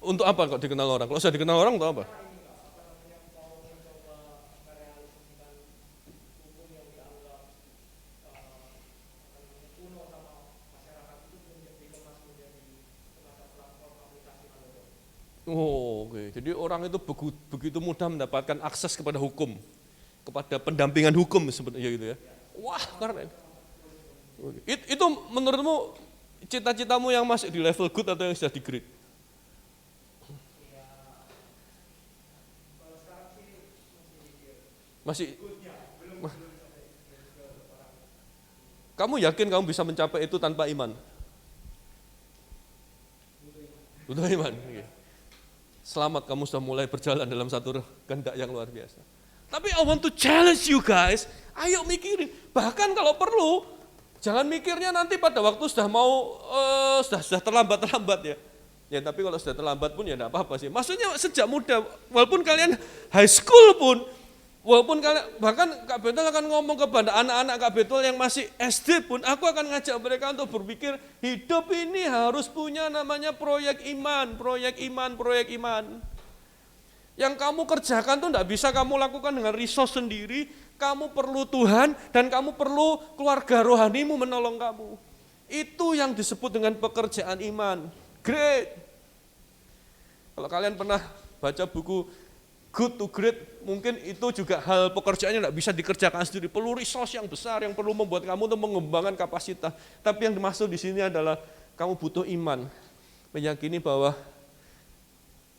S2: Untuk apa kok dikenal orang? Kalau sudah dikenal orang untuk apa? Oh, oke. Jadi orang itu begitu mudah mendapatkan akses kepada hukum, kepada pendampingan hukum sebenarnya gitu ya. Wah, keren. Itu menurutmu cita-citamu yang masih di level good atau yang sudah di great? Masih. Kamu yakin kamu bisa mencapai itu tanpa iman? Butuh iman. Selamat, kamu sudah mulai berjalan dalam satu kehendak yang luar biasa. Tapi I want to challenge you guys, ayo mikirin. Bahkan kalau perlu, jangan mikirnya nanti pada waktu sudah terlambat ya. Ya tapi kalau sudah terlambat pun ya enggak apa-apa sih. Maksudnya sejak muda, walaupun kalian high school pun, walaupun kalian, bahkan Kak Betul akan ngomong kepada anak-anak Kak Betul yang masih SD pun, aku akan ngajak mereka untuk berpikir, hidup ini harus punya namanya proyek iman. Yang kamu kerjakan tuh enggak bisa kamu lakukan dengan resource sendiri, kamu perlu Tuhan dan kamu perlu keluarga rohanimu menolong kamu. Itu yang disebut dengan pekerjaan iman. Great. Kalau kalian pernah baca buku Good to Great, mungkin itu juga hal pekerjaannya tidak bisa dikerjakan sendiri. Perlu resource yang besar yang perlu membuat kamu untuk mengembangkan kapasitas. Tapi yang dimaksud di sini adalah kamu butuh iman. Meyakini bahwa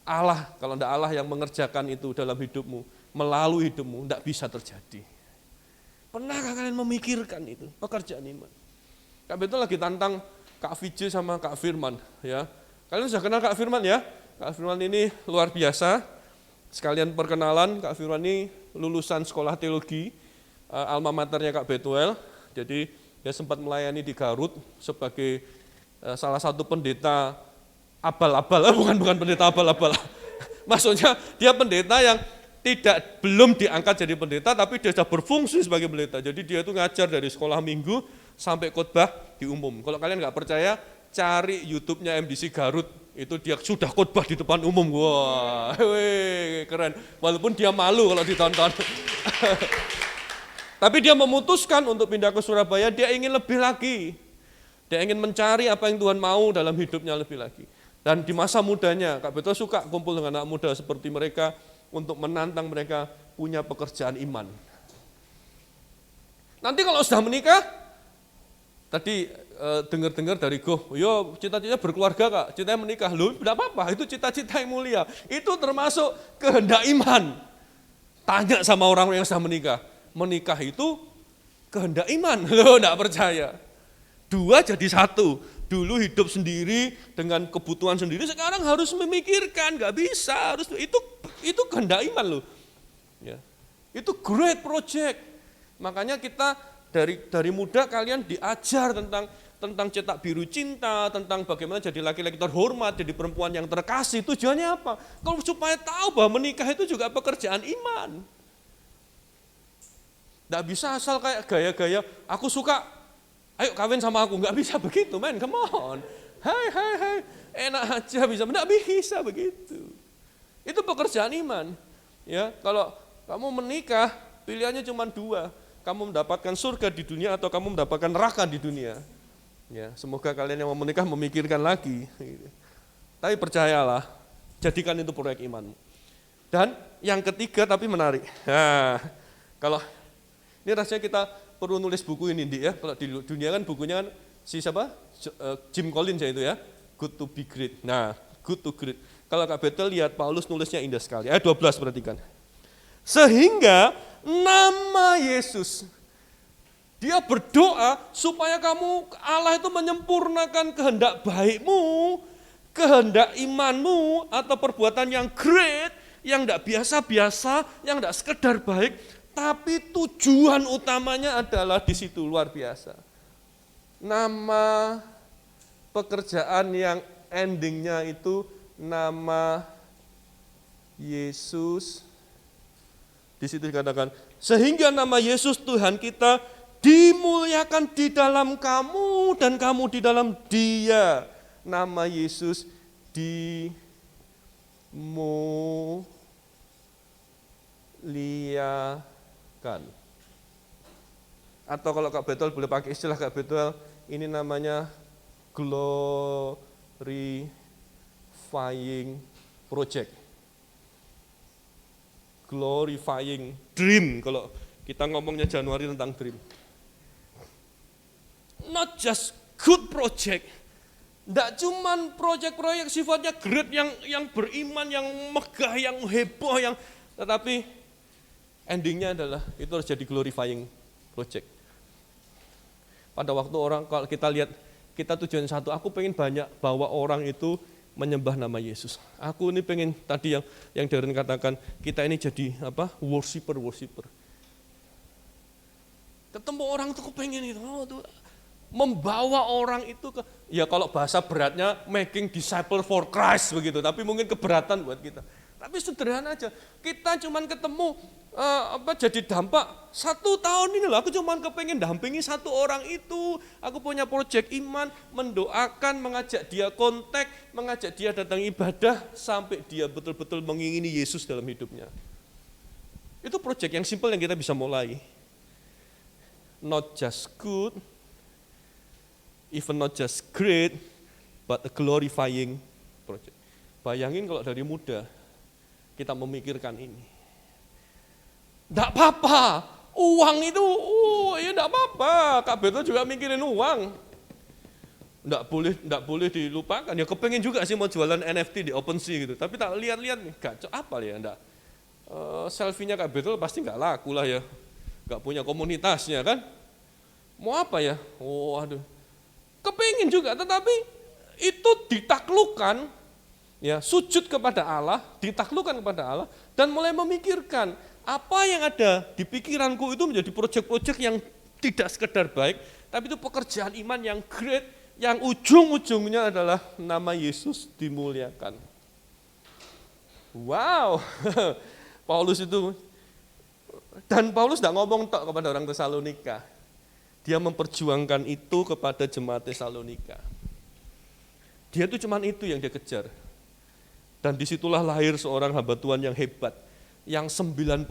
S2: Allah, kalau tidak Allah yang mengerjakan itu dalam hidupmu, melalui hidupmu, tidak bisa terjadi. Pernahkah kalian memikirkan itu, pekerjaan iman? Kak Betul lagi tantang Kak VJ sama Kak Firman. Ya. Kalian sudah kenal Kak Firman ya? Kak Firman ini luar biasa. Sekalian perkenalan, Kak Firman ini lulusan sekolah teologi, alma maternya Kak Betuel. Jadi dia sempat melayani di Garut sebagai salah satu pendeta abal-abal, bukan pendeta abal-abal. Maksudnya dia pendeta yang belum diangkat jadi pendeta, tapi dia sudah berfungsi sebagai pendeta. Jadi dia itu ngajar dari sekolah minggu sampai khotbah di umum. Kalau kalian nggak percaya, cari YouTube-nya MDC Garut, itu dia sudah khotbah di depan umum. Wah, keren. Walaupun dia malu kalau ditonton. Tapi dia memutuskan untuk pindah ke Surabaya, dia ingin lebih lagi. Dia ingin mencari apa yang Tuhan mau dalam hidupnya lebih lagi. Dan di masa mudanya, Kak Betul suka kumpul dengan anak muda seperti mereka untuk menantang mereka punya pekerjaan iman. Nanti kalau sudah menikah, tadi dengar-dengar dari Goh, yo cita-cita berkeluarga Kak, cita-cita menikah. Loh, tidak apa-apa, itu cita-cita yang mulia. Itu termasuk kehendak iman. Tanya sama orang yang sudah menikah. Menikah itu kehendak iman. Loh, tidak percaya. Dua jadi satu. Dulu hidup sendiri dengan kebutuhan sendiri, sekarang harus memikirkan, nggak bisa, harus itu kehendak iman loh. Ya. Itu great project. Makanya kita dari muda kalian diajar tentang cetak biru cinta, tentang bagaimana jadi laki-laki terhormat, jadi perempuan yang terkasih. Tujuannya apa? Kalau supaya tahu bahwa menikah itu juga pekerjaan iman. Nggak bisa asal kayak gaya-gaya, aku suka, ayo kawin sama aku, nggak bisa begitu men, come on. Hai, enak aja bisa, nggak bisa begitu. Itu pekerjaan iman. Ya, kalau kamu menikah, pilihannya cuma dua, kamu mendapatkan surga di dunia atau kamu mendapatkan neraka di dunia. Ya, semoga kalian yang mau menikah memikirkan lagi. Tapi percayalah, jadikan itu proyek imanmu. Dan yang ketiga tapi menarik. Nah, kalau ini rasanya kita perlu nulis buku ini, Di, ya. Kalau di dunia kan bukunya kan si siapa? Jim Collins ya itu ya. Good to be great. Nah, good to great. Kalau Kak Betel lihat Paulus nulisnya indah sekali. Ayat 12 perhatikan. Sehingga nama Yesus, dia berdoa supaya kamu, Allah itu menyempurnakan kehendak baikmu, kehendak imanmu atau perbuatan yang great, yang tidak biasa-biasa, yang tidak sekedar baik, tapi tujuan utamanya adalah di situ luar biasa. Nama pekerjaan yang endingnya itu nama Yesus. Di situ dikatakan, sehingga nama Yesus Tuhan kita dimuliakan di dalam kamu dan kamu di dalam Dia. Nama Yesus dimuliakan. Atau kalau Kak Betul boleh pakai istilah Kak Betul, ini namanya glorifying project. Glorifying dream, kalau kita ngomongnya Januari tentang dream. Not just good project, tidak cuman proyek-proyek sifatnya great yang beriman, yang megah, yang heboh, tetapi endingnya adalah itu harus jadi glorifying project. Pada waktu orang, kalau kita lihat, kita tujuan satu, aku pengen banyak bawa orang itu menyembah nama Yesus. Aku ini pengen tadi yang Darren katakan, kita ini jadi apa? Worshipper. Ketemu orang tuh aku pengen itu, membawa orang itu ke, ya kalau bahasa beratnya making disciple for Christ begitu, tapi mungkin keberatan buat kita. Tapi sederhana aja, kita cuman ketemu jadi dampak 1 tahun ini loh, aku cuman kepengen dampingi 1 orang itu, aku punya proyek iman, mendoakan, mengajak dia kontak, mengajak dia datang ibadah, sampai dia betul-betul mengingini Yesus dalam hidupnya. Itu proyek yang simpel yang kita bisa mulai. Not just good, even not just great, but a glorifying project. Bayangin kalau dari muda kita memikirkan ini. Tidak apa-apa, uang itu, ya tidak apa-apa. Kak Beto juga mikirin uang. Enggak boleh dilupakan. Ya kepengen juga sih mau jualan NFT di OpenSea gitu. Tapi tak lihat-lihat nih, gak apa ya enggak. Selfie-nya Kak Betul pasti enggak laku lah ya. Enggak punya komunitasnya kan. Mau apa ya? Oh aduh. Kepengen juga, tetapi itu ditaklukkan, ya sujud kepada Allah, ditaklukkan kepada Allah, dan mulai memikirkan apa yang ada di pikiranku itu menjadi proyek-proyek yang tidak sekedar baik, tapi itu pekerjaan iman yang great, yang ujung-ujungnya adalah nama Yesus dimuliakan. Wow, Paulus itu, dan Paulus tidak ngomong tok kepada orang Tesalonika, dia memperjuangkan itu kepada jemaat Tesalonika. Dia itu cuman itu yang dia kejar. Dan disitulah lahir seorang hamba Tuhan yang hebat, yang 90.000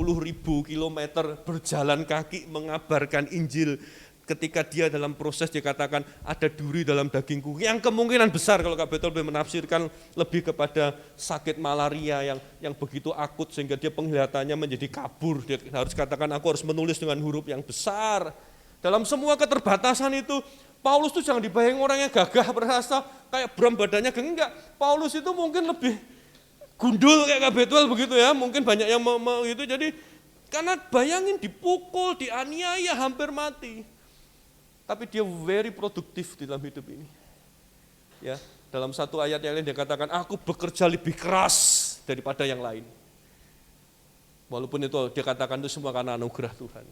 S2: kilometer berjalan kaki mengabarkan Injil. Ketika dia dalam proses dikatakan ada duri dalam dagingku, yang kemungkinan besar kalau Kak Betul menafsirkan lebih kepada sakit malaria yang begitu akut sehingga dia penglihatannya menjadi kabur. Dia harus katakan aku harus menulis dengan huruf yang besar. Dalam semua keterbatasan itu, Paulus itu jangan dibayang orang yang gagah perkasa kayak Bram badannya enggak. Paulus itu mungkin lebih gundul kayak Kak Betul begitu ya, mungkin banyak yang gitu. Jadi karena bayangin dipukul, dianiaya, hampir mati. Tapi dia very produktif di dalam hidup ini. Ya, dalam satu ayat yang lain dia katakan, aku bekerja lebih keras daripada yang lain. Walaupun itu dia katakan itu semua karena anugerah Tuhan.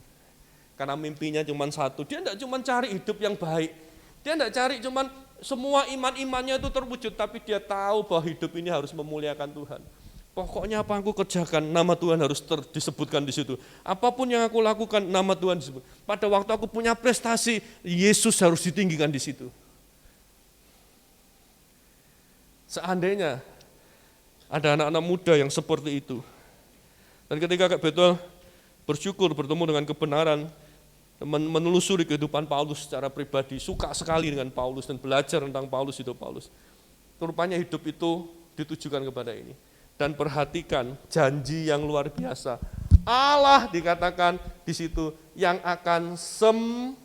S2: Karena mimpinya cuma satu, dia tidak cuma cari hidup yang baik. Dia tidak cari cuma semua iman-imannya itu terwujud, tapi dia tahu bahwa hidup ini harus memuliakan Tuhan. Pokoknya apa aku kerjakan, nama Tuhan harus disebutkan di situ. Apapun yang aku lakukan, nama Tuhan disebut. Pada waktu aku punya prestasi, Yesus harus ditinggikan di situ. Seandainya ada anak-anak muda yang seperti itu. Dan ketika Kak Betul bersyukur bertemu dengan kebenaran, menelusuri kehidupan Paulus secara pribadi, suka sekali dengan Paulus dan belajar tentang Paulus, hidup Paulus. Rupanya hidup itu ditujukan kepada ini. Dan perhatikan janji yang luar biasa. Allah dikatakan di situ yang akan sempurnakan.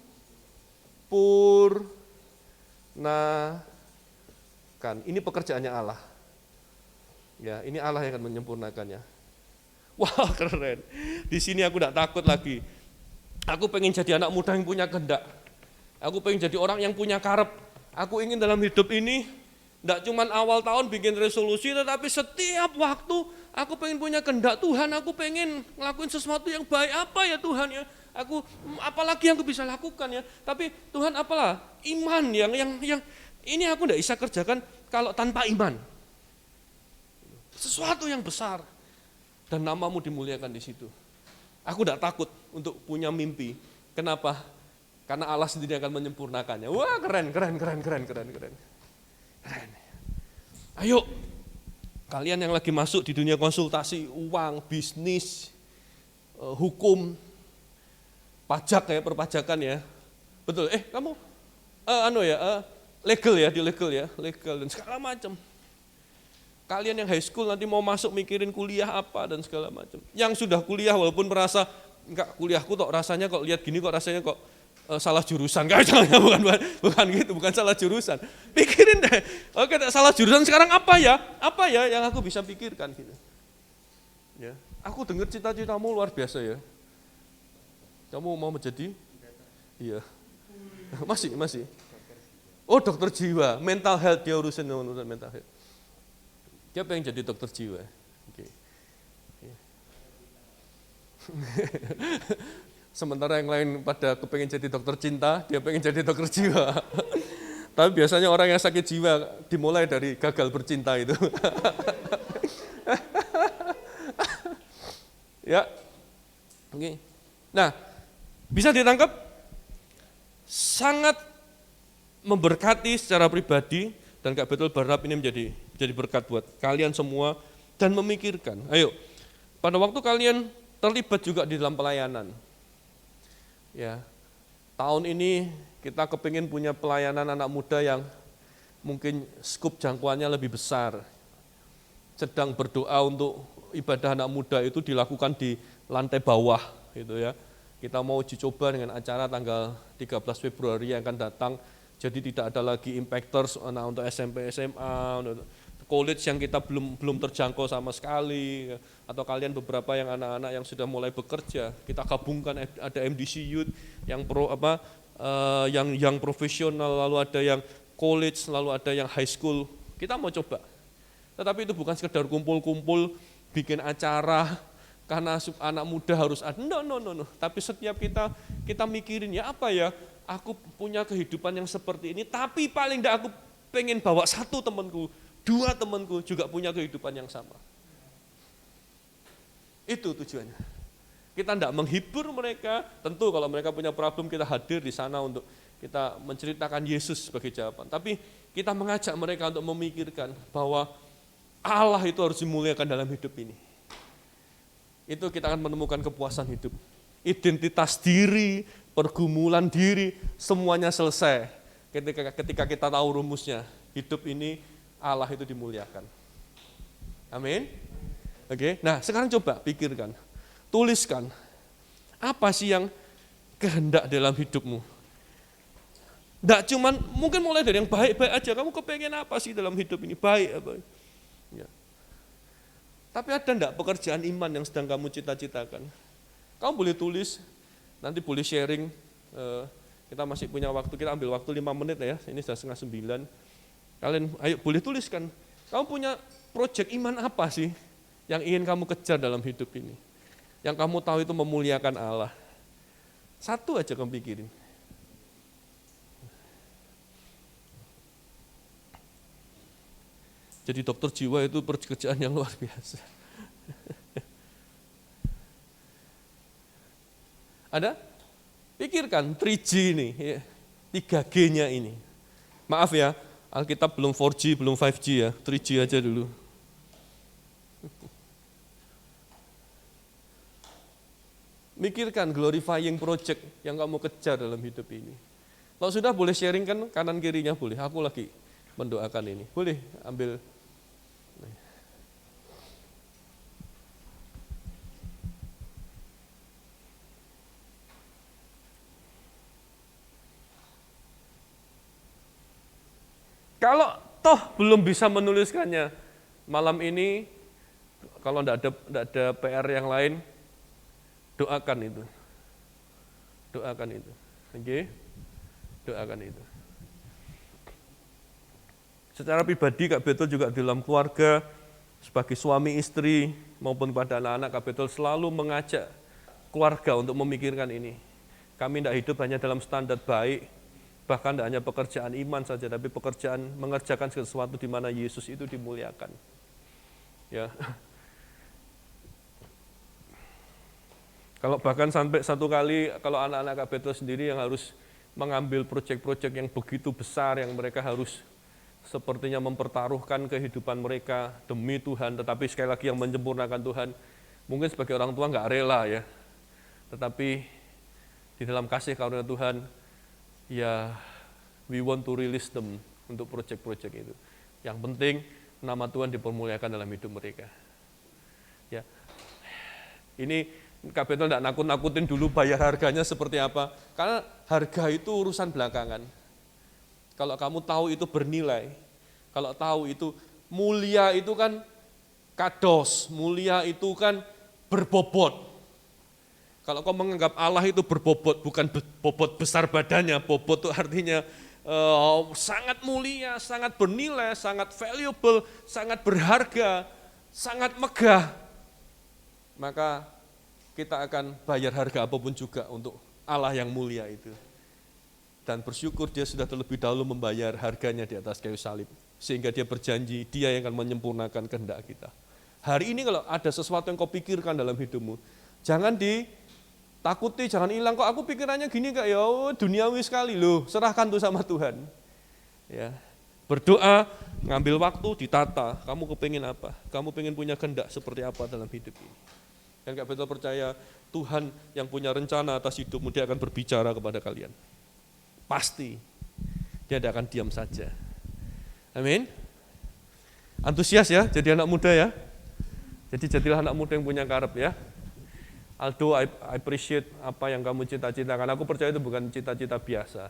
S2: Ini pekerjaannya Allah. Ya, ini Allah yang akan menyempurnakannya. Wah, keren. Di sini aku tidak takut lagi. Aku pengen jadi anak muda yang punya kehendak. Aku pengen jadi orang yang punya karep. Aku ingin dalam hidup ini tidak cuma awal tahun bikin resolusi, tetapi setiap waktu aku pengen punya kehendak Tuhan, aku pengen ngelakuin sesuatu yang baik. Apa ya Tuhan ya? Aku apalagi yang aku bisa lakukan ya? Tapi Tuhan apalah? Iman yang ini aku tidak bisa kerjakan kalau tanpa iman. Sesuatu yang besar dan namamu dimuliakan di situ. Aku tidak takut untuk punya mimpi. Kenapa? Karena Allah sendiri akan menyempurnakannya. Wah, keren. Ayo, kalian yang lagi masuk di dunia konsultasi, uang, bisnis, hukum, pajak ya, perpajakan ya. Betul, kamu legal dan segala macam. Kalian yang high school nanti mau masuk mikirin kuliah apa dan segala macam. Yang sudah kuliah walaupun merasa enggak kuliahku kok rasanya kok lihat gini kok rasanya kok salah jurusan. Enggak, bukan gitu, bukan salah jurusan. Pikirin deh. Oke, salah jurusan sekarang apa ya? Apa ya yang aku bisa pikirkan gitu. Ya, aku dengar cita-citamu luar biasa ya. Kamu mau menjadi? Iya. Masih. Oh, dokter jiwa, mental health, dia urusan mental health. Dia pengen jadi dokter jiwa. Oke. Sementara yang lain pada kepengen jadi dokter cinta, dia pengen jadi dokter jiwa. Tapi biasanya orang yang sakit jiwa dimulai dari gagal bercinta itu. Ya, oke. Nah, bisa ditangkap? Sangat memberkati secara pribadi dan Kak Betul berharap ini menjadi berkat buat kalian semua dan memikirkan. Ayo, pada waktu kalian terlibat juga di dalam pelayanan. Ya, tahun ini kita kepingin punya pelayanan anak muda yang mungkin skup jangkauannya lebih besar. Sedang berdoa untuk ibadah anak muda itu dilakukan di lantai bawah gitu ya. Kita mau uji coba dengan acara tanggal 13 Februari yang akan datang Jadi tidak ada lagi impactors untuk SMP, SMA, untuk college yang kita belum terjangkau sama sekali, atau kalian beberapa yang anak-anak yang sudah mulai bekerja, kita gabungkan, ada MDC Youth yang yang profesional, lalu ada yang college, lalu ada yang high school. Kita mau coba. Tetapi itu bukan sekedar kumpul-kumpul bikin acara karena anak muda harus ada. No. Tapi setiap kita mikirin ya apa ya, aku punya kehidupan yang seperti ini, tapi paling tidak aku pengen bawa satu temanku, dua temanku juga punya kehidupan yang sama. Itu tujuannya. Kita tidak menghibur mereka, tentu kalau mereka punya problem kita hadir di sana untuk kita menceritakan Yesus sebagai jawaban. Tapi kita mengajak mereka untuk memikirkan bahwa Allah itu harus dimuliakan dalam hidup ini. Itu kita akan menemukan kepuasan hidup. Identitas diri, pergumulan diri, semuanya selesai ketika kita tahu rumusnya. Hidup ini Allah itu dimuliakan. Amin. Oke. Nah, sekarang coba pikirkan, tuliskan apa sih yang kehendak dalam hidupmu. Tidak cuman mungkin mulai dari yang baik-baik aja. Kamu kepengen apa sih dalam hidup ini, baik apa? Ya. Tapi ada enggak pekerjaan iman yang sedang kamu cita-citakan? Kamu boleh tulis, nanti boleh sharing. Kita masih punya waktu, kita ambil waktu 5 menit ya. Ini sudah 8:30. Kalian ayo boleh tuliskan. Kamu punya proyek iman apa sih yang ingin kamu kejar dalam hidup ini? Yang kamu tahu itu memuliakan Allah. Satu aja kamu pikirin. Jadi dokter jiwa itu pekerjaan yang luar biasa. Ada? Pikirkan 3G ini, 3G-nya ini. Maaf ya, Alkitab belum 4G, belum 5G ya, 3G aja dulu. Mikirkan glorifying project yang kamu kejar dalam hidup ini. Kalau sudah boleh sharing kan kanan kirinya boleh, aku lagi mendoakan ini. Boleh ambil. Kalau toh belum bisa menuliskannya malam ini, kalau tidak ada PR yang lain, doakan itu. Doakan itu. Oke? Doakan itu. Secara pribadi Kak Betul juga di dalam keluarga, sebagai suami istri maupun pada anak-anak, Kak Betul selalu mengajak keluarga untuk memikirkan ini. Kami tidak hidup hanya dalam standar baik, bahkan tidak hanya pekerjaan iman saja, tapi pekerjaan mengerjakan sesuatu di mana Yesus itu dimuliakan. Ya. Kalau bahkan sampai satu kali, kalau anak-anak Kak Betul sendiri yang harus mengambil proyek-proyek yang begitu besar, yang mereka harus sepertinya mempertaruhkan kehidupan mereka demi Tuhan, tetapi sekali lagi yang menyempurnakan Tuhan. Mungkin sebagai orang tua nggak rela ya, tetapi di dalam kasih karunia Tuhan, ya we want to release them untuk proyek-proyek itu. Yang penting nama Tuhan dipermuliakan dalam hidup mereka. Ya, ini Kak Betul tidak nakut-nakutin dulu bayar harganya seperti apa, karena harga itu urusan belakangan. Kalau kamu tahu itu bernilai, kalau tahu itu mulia, itu kan kados, mulia itu kan berbobot. Kalau kau menganggap Allah itu berbobot, bukan bobot besar badannya, bobot itu artinya sangat mulia, sangat bernilai, sangat valuable, sangat berharga, sangat megah, maka kita akan bayar harga apapun juga untuk Allah yang mulia itu. Dan bersyukur dia sudah terlebih dahulu membayar harganya di atas kayu salib. Sehingga dia berjanji, dia yang akan menyempurnakan kehendak kita. Hari ini kalau ada sesuatu yang kau pikirkan dalam hidupmu, jangan ditakuti, jangan hilang. Kok aku pikirannya gini Kak, ya duniawi sekali loh, serahkan tuh sama Tuhan. Ya, berdoa, ngambil waktu, ditata, kamu kepingin apa? Kamu pengen punya kehendak seperti apa dalam hidup ini? Dan Kak Betul percaya, Tuhan yang punya rencana atas hidupmu, dia akan berbicara kepada kalian. Pasti, dia tidak akan diam saja. Amin. Antusias ya, jadi anak muda ya. Jadi jadilah anak muda yang punya karep ya. Aldo, I appreciate apa yang kamu cita-citakan. Aku percaya itu bukan cita-cita biasa.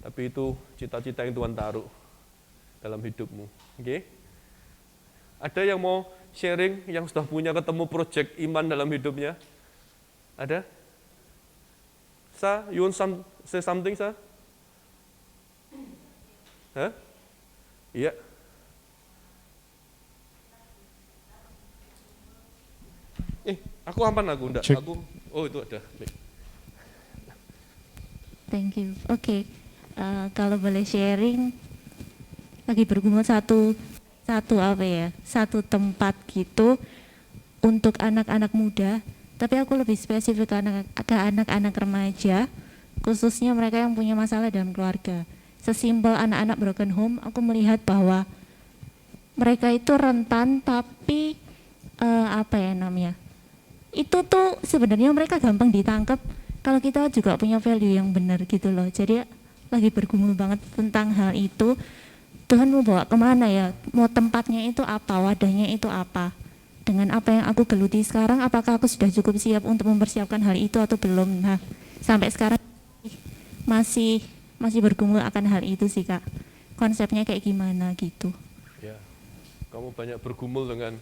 S2: Tapi itu cita-cita yang Tuhan taruh dalam hidupmu. Oke? Ada yang mau sharing yang sudah punya ketemu project iman dalam hidupnya? Ada? Sa, you want say something, Sa? Hah? Iya. Aku aman aku enggak?
S3: Cek.
S2: Aku oh itu ada.
S4: Thank you. Oke, kalau boleh sharing, lagi bergumul satu tempat gitu untuk anak-anak muda, tapi aku lebih spesifik ke anak-anak remaja, khususnya mereka yang punya masalah dalam keluarga. Sesimpel anak-anak broken home, aku melihat bahwa mereka itu rentan, tapi itu tuh sebenarnya mereka gampang ditangkap kalau kita juga punya value yang benar gitu loh. Jadi lagi bergumul banget tentang hal itu. Tuhan mau bawa kemana ya? Mau tempatnya itu apa? Wadahnya itu apa? Dengan apa yang aku geluti sekarang, apakah aku sudah cukup siap untuk mempersiapkan hal itu atau belum? Nah, sampai sekarang masih bergumul akan hal itu sih Kak. Konsepnya kayak gimana gitu.
S2: Ya, kamu banyak bergumul dengan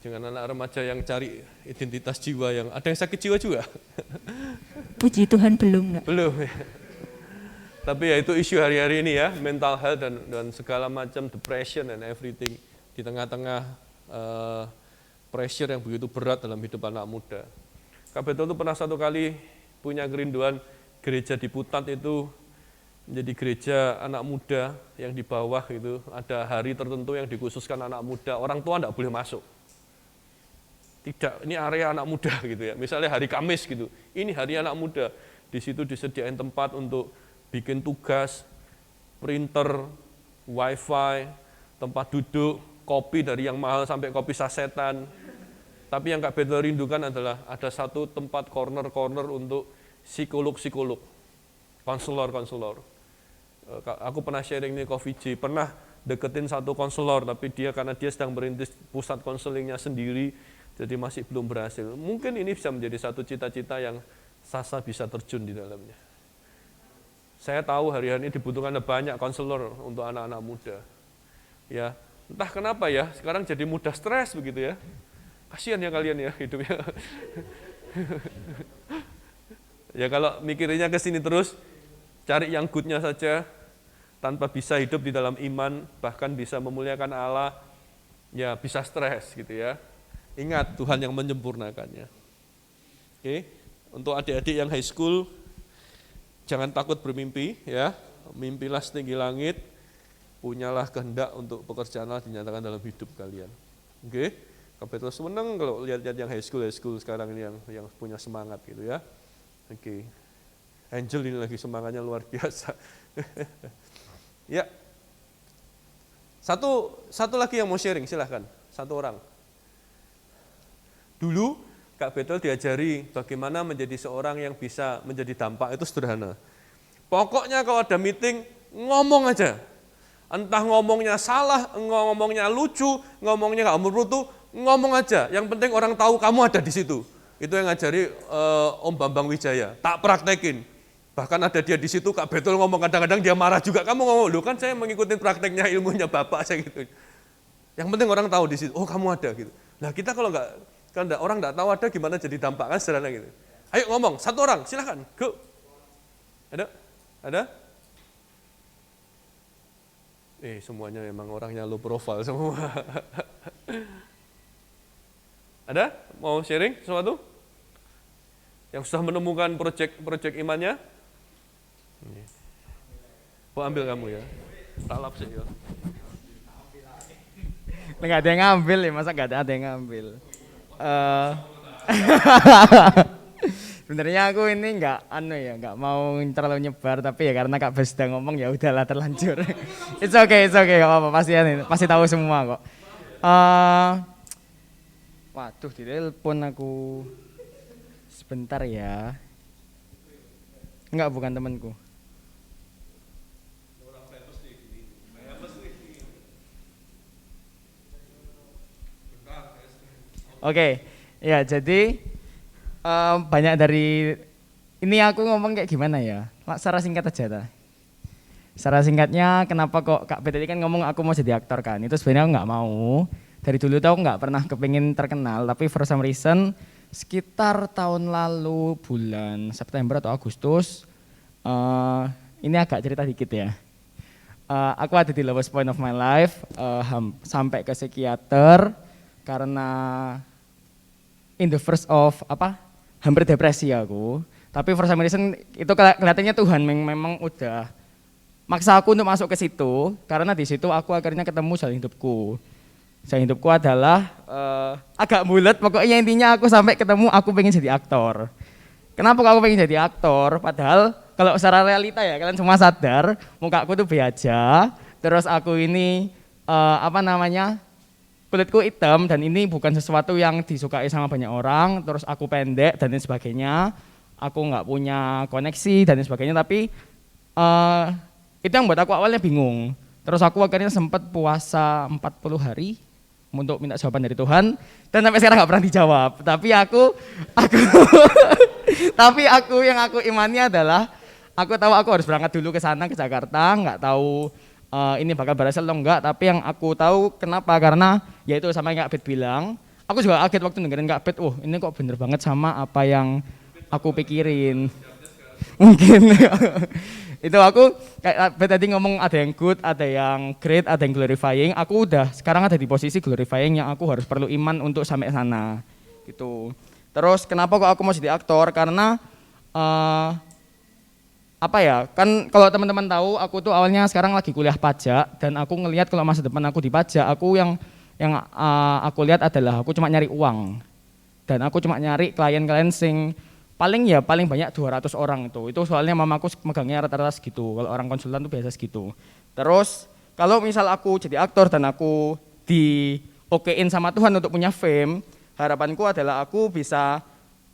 S2: anak remaja yang cari identitas jiwa, yang ada yang sakit jiwa juga.
S4: Puji Tuhan belum enggak?
S2: Belum ya. Tapi ya itu isu hari-hari ini ya, mental health dan segala macam depression and everything di tengah-tengah pressure yang begitu berat dalam hidup anak muda. Kak Betul itu pernah satu kali punya kerinduan gereja di Putat itu menjadi gereja anak muda yang di bawah itu ada hari tertentu yang dikhususkan anak muda, orang tua enggak boleh masuk. Tidak, ini area anak muda gitu ya. Misalnya hari Kamis gitu, ini hari anak muda. Di situ disediain tempat untuk bikin tugas, printer, wifi, tempat duduk, kopi dari yang mahal sampai kopi sasetan. Tapi yang Kak Betul rindukan adalah ada satu tempat corner-corner untuk psikolog-psikolog, konselor-konselor. Aku pernah sharing nih Coffee J, pernah deketin satu konselor, tapi karena dia sedang merintis pusat konselingnya sendiri, jadi masih belum berhasil. Mungkin ini bisa menjadi satu cita-cita yang Sasa bisa terjun di dalamnya. Saya tahu hari-hari ini dibutuhkan banyak konselor untuk anak-anak muda. Ya, entah kenapa ya, sekarang jadi mudah stres begitu ya. Kasihan ya kalian ya hidupnya. Ya kalau mikirnya ke sini terus, cari yang good-nya saja, tanpa bisa hidup di dalam iman, bahkan bisa memuliakan Allah, ya bisa stres gitu ya. Ingat, Tuhan yang menyempurnakannya. Oke, untuk adik-adik yang high school, jangan takut bermimpi, ya. Mimpilah setinggi langit, punyalah kehendak untuk pekerjaan Allah dinyatakan dalam hidup kalian. Oke, Kak Petrus senang kalau lihat-lihat yang high school sekarang ini yang punya semangat gitu ya. Oke, Angel ini lagi semangatnya luar biasa. Ya, satu lagi yang mau sharing, silahkan, satu orang. Dulu Kak Betul diajari bagaimana menjadi seorang yang bisa menjadi dampak itu sederhana. Pokoknya kalau ada meeting, ngomong aja. Entah ngomongnya salah, ngomongnya lucu, ngomongnya nggak bermutu, ngomong aja. Yang penting orang tahu kamu ada di situ. Itu yang ngajari Om Bambang Wijaya. Tak praktekin. Bahkan ada dia di situ, Kak Betul ngomong, kadang-kadang dia marah juga. Kamu ngomong, loh kan saya mengikuti prakteknya ilmunya Bapak saya gitu. Yang penting orang tahu di situ, oh kamu ada gitu. Nah kita kalau orang nggak tahu ada gimana jadi dampak kan sederhana gitu. Ayo ngomong, satu orang, silakan, go. Ada? Semuanya memang orangnya low profile semua. Ada? Mau sharing sesuatu? Yang sudah menemukan project imannya? Mau ambil kamu ya? Tak lap sih ya.
S3: Nggak ada yang ngambil ya, masa nggak ada yang ngambil? Sebenarnya aku ini nggak mau terlalu nyebar, tapi ya karena Kak Bas sudah ngomong ya udahlah terlanjur. It's okay, nggak apa-apa, pasti tahu semua kok. Waduh, ditelepon aku sebentar ya. Enggak, bukan temanku. Oke, ya jadi banyak dari ini aku ngomong kayak gimana ya? Secara singkat aja ta. Secara singkatnya, kenapa kok Kak Bet tadi kan ngomong aku mau jadi aktor kan? Itu sebenarnya aku nggak mau. Dari dulu tuh aku nggak pernah kepingin terkenal, tapi for some reason sekitar tahun lalu bulan September atau Agustus, ini agak cerita dikit ya. Aku ada di lowest point of my life, sampai ke psikiater karena in the first of hampir depresi aku. Tapi for some reason itu kelihatannya Tuhan memang udah maksa aku untuk masuk ke situ, karena di situ aku akhirnya ketemu jalan hidupku. Jalan hidupku adalah agak bulat, pokoknya intinya aku sampai ketemu aku pengen jadi aktor. Kenapa aku pengen jadi aktor? Padahal kalau secara realita ya kalian semua sadar, muka aku tuh be aja, terus aku ini kulitku hitam dan ini bukan sesuatu yang disukai sama banyak orang, terus aku pendek dan lain sebagainya, aku nggak punya koneksi dan lain sebagainya, tapi itu yang buat aku awalnya bingung. Terus aku akhirnya sempat puasa 40 hari untuk minta jawaban dari Tuhan dan sampai sekarang nggak pernah dijawab. Tapi yang aku imani adalah aku tahu aku harus berangkat dulu ke sana ke Jakarta, nggak tahu ini bakal berhasil atau enggak, tapi yang aku tahu kenapa, karena yaitu sama yang Kak Bet bilang, aku juga kaget waktu dengerin Kak Bet, ini kok bener banget sama apa yang aku pikirin. Mungkin itu aku kayak tadi ngomong ada yang good, ada yang great, ada yang glorifying. Aku udah sekarang ada di posisi glorifying yang aku harus perlu iman untuk sampai sana gitu. Terus kenapa kok aku mau jadi aktor? Karena kan kalau teman-teman tahu aku tuh awalnya sekarang lagi kuliah pajak dan aku ngelihat kalau masa depan aku di pajak, aku yang aku lihat adalah aku cuma nyari uang dan aku cuma nyari klien-klien sing paling banyak 200 orang itu soalnya mamaku megangnya rata-rata segitu, kalau orang konsultan tuh biasa segitu. Terus kalau misal aku jadi aktor dan aku di-okein sama Tuhan untuk punya fame, harapanku adalah aku bisa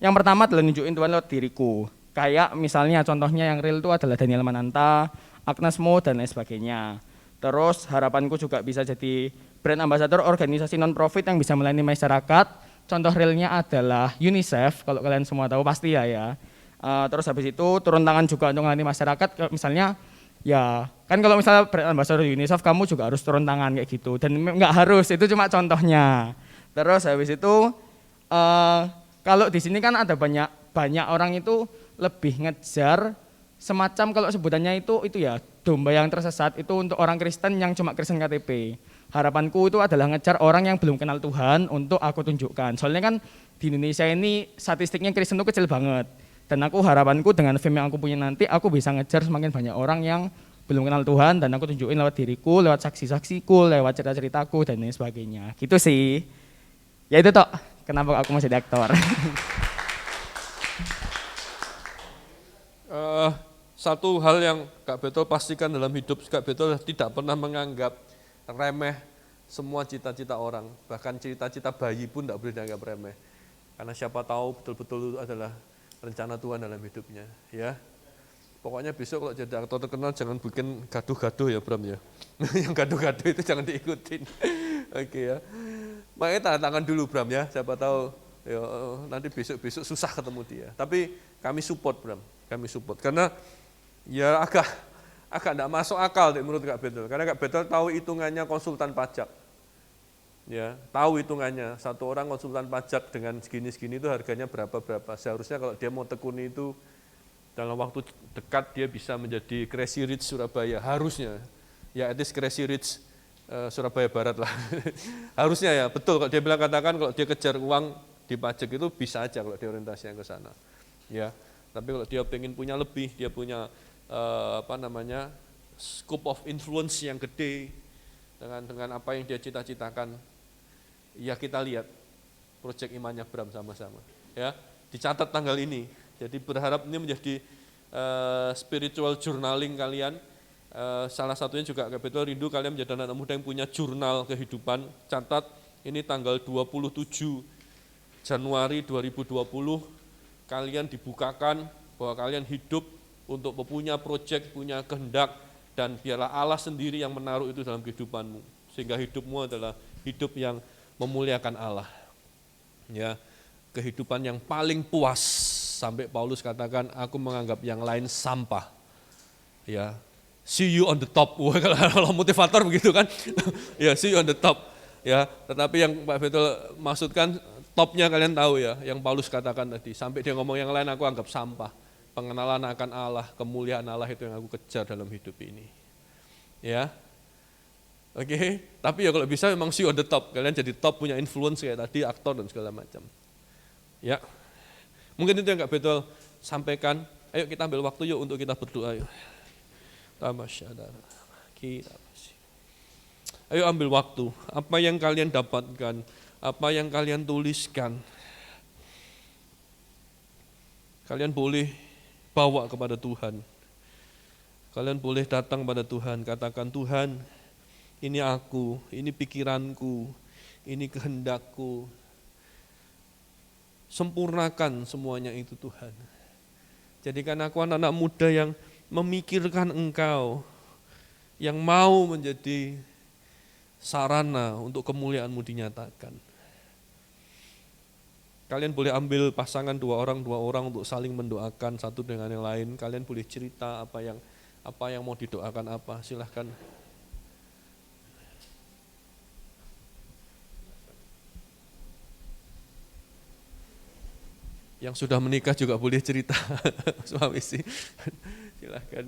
S3: yang pertama adalah nunjukin Tuhan lewat diriku. Kayak misalnya contohnya yang real itu adalah Daniel Mananta, Agnes Mo dan lain sebagainya. Terus harapanku juga bisa jadi brand ambassador organisasi non-profit yang bisa melayani masyarakat. Contoh realnya adalah UNICEF, kalau kalian semua tahu pasti ya. Terus habis itu turun tangan juga untuk melayani masyarakat, misalnya ya kan kalau misalnya brand ambassador UNICEF kamu juga harus turun tangan kayak gitu, dan nggak harus, itu cuma contohnya. Terus habis itu kalau di sini kan ada banyak orang itu lebih ngejar semacam kalau sebutannya itu ya domba yang tersesat, itu untuk orang Kristen yang cuma Kristen KTP. Harapanku itu adalah ngejar orang yang belum kenal Tuhan untuk aku tunjukkan. Soalnya kan di Indonesia ini statistiknya Kristen itu kecil banget. Dan aku harapanku dengan fame yang aku punya nanti, aku bisa ngejar semakin banyak orang yang belum kenal Tuhan dan aku tunjukin lewat diriku, lewat saksi-saksiku, lewat cerita-ceritaku dan lain sebagainya. Gitu sih. Ya itu toh, kenapa aku mau jadi aktor.
S2: Satu hal yang Kak Beto pastikan dalam hidup Kak Beto tidak pernah menganggap remeh semua cita-cita orang, bahkan cita-cita bayi pun tidak boleh dianggap remeh, karena siapa tahu betul-betul itu adalah rencana Tuhan dalam hidupnya, ya. Pokoknya besok kalau jadi aktor terkenal jangan bikin gaduh-gaduh ya Bram ya, yang gaduh-gaduh itu jangan diikutin, oke ya. Makanya tanda tangan dulu Bram ya, siapa tahu ya, nanti besok susah ketemu dia, tapi kami support Bram, kami support, karena ya agak tidak masuk akal menurut Kak Betul, karena Kak Betul tahu hitungannya konsultan pajak, ya tahu hitungannya satu orang konsultan pajak dengan segini-segini itu harganya berapa, seharusnya kalau dia mau tekuni itu dalam waktu dekat dia bisa menjadi Crazy Rich Surabaya, harusnya, ya at least Crazy Rich Surabaya Barat lah, harusnya ya, betul kalau dia bilang katakan kalau dia kejar uang di pajak itu bisa aja kalau dia orientasinya ke sana, ya, tapi kalau dia pengen punya lebih, dia punya scope of influence yang gede dengan apa yang dia cita-citakan, ya kita lihat proyek imannya Bram sama-sama, ya dicatat tanggal ini. Jadi berharap ini menjadi spiritual journaling kalian. Salah satunya juga Kak Beto rindu kalian menjadi anak muda yang punya jurnal kehidupan. Catat ini tanggal 27 Januari 2020 kalian dibukakan bahwa kalian hidup untuk punya proyek, punya kehendak, dan biarlah Allah sendiri yang menaruh itu dalam kehidupanmu, sehingga hidupmu adalah hidup yang memuliakan Allah. Ya, kehidupan yang paling puas, sampai Paulus katakan, aku menganggap yang lain sampah. Ya, see you on the top. Wah, kalau motivator begitu kan, ya see you on the top. Ya, tetapi yang Pak Betul maksudkan topnya kalian tahu ya, yang Paulus katakan tadi. Sampai dia ngomong yang lain aku anggap sampah. Pengenalan akan Allah, kemuliaan Allah itu yang aku kejar dalam hidup ini. Ya, oke. Tapi ya kalau bisa memang see you on the top. Kalian jadi top, punya influence kayak tadi, aktor dan segala macam. Ya, mungkin itu yang Kak Betul sampaikan. Ayo kita ambil waktu yuk untuk kita berdoa yuk. Ayo ambil waktu. Apa yang kalian dapatkan, apa yang kalian tuliskan, kalian boleh bawa kepada Tuhan. Kalian boleh datang pada Tuhan, katakan Tuhan, ini aku, ini pikiranku, ini kehendakku. Sempurnakan semuanya itu Tuhan. Jadikan aku anak-anak muda yang memikirkan Engkau, yang mau menjadi sarana untuk kemuliaan-Mu dinyatakan. Kalian boleh ambil pasangan dua orang untuk saling mendoakan satu dengan yang lain. Kalian boleh cerita apa yang mau didoakan apa, silahkan. Yang sudah menikah juga boleh cerita, suami istri, silahkan.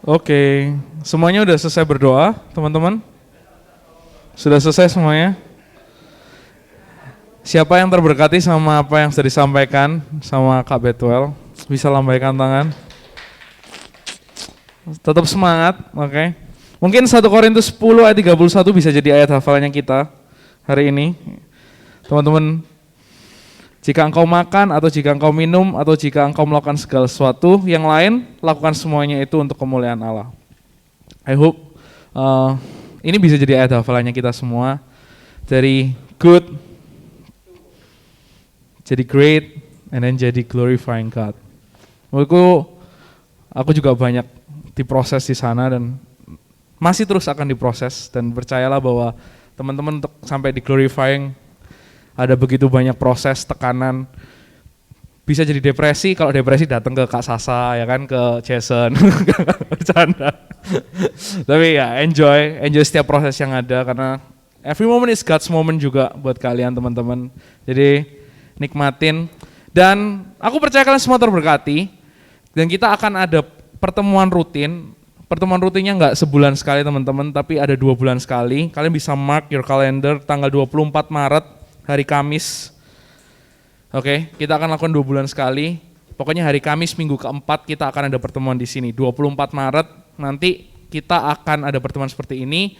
S5: Oke, semuanya udah selesai berdoa, teman-teman? Sudah selesai semuanya? Siapa yang terberkati sama apa yang sudah disampaikan sama Kak Betuel? Bisa lambaikan tangan. Tetap semangat, oke. Mungkin 1 Korintus 10 ayat 31 bisa jadi ayat hafalannya kita hari ini. Teman-teman, jika engkau makan atau jika engkau minum atau jika engkau melakukan segala sesuatu yang lain, lakukan semuanya itu untuk kemuliaan Allah. I hope ini bisa jadi ayat hafalannya kita semua. Dari good, jadi great, and then jadi glorifying God. Menurutku, aku juga banyak diproses di sana dan masih terus akan diproses, dan percayalah bahwa teman-teman untuk sampai di glorifying ada begitu banyak proses, tekanan, bisa jadi depresi. Kalau depresi datang ke Kak Sasa, ya kan, ke Jason, bercanda. Tapi ya enjoy setiap proses yang ada, karena every moment is God's moment juga buat kalian teman-teman. Jadi nikmatin, dan aku percaya kalian semua terberkati, dan kita akan ada pertemuan rutin. Pertemuan rutinnya nggak sebulan sekali teman-teman, tapi ada 2 bulan sekali. Kalian bisa mark your calendar, tanggal 24 Maret, hari Kamis. Oke, kita akan lakukan 2 bulan sekali. Pokoknya hari Kamis minggu keempat kita akan ada pertemuan di sini. 24 Maret nanti kita akan ada pertemuan seperti ini.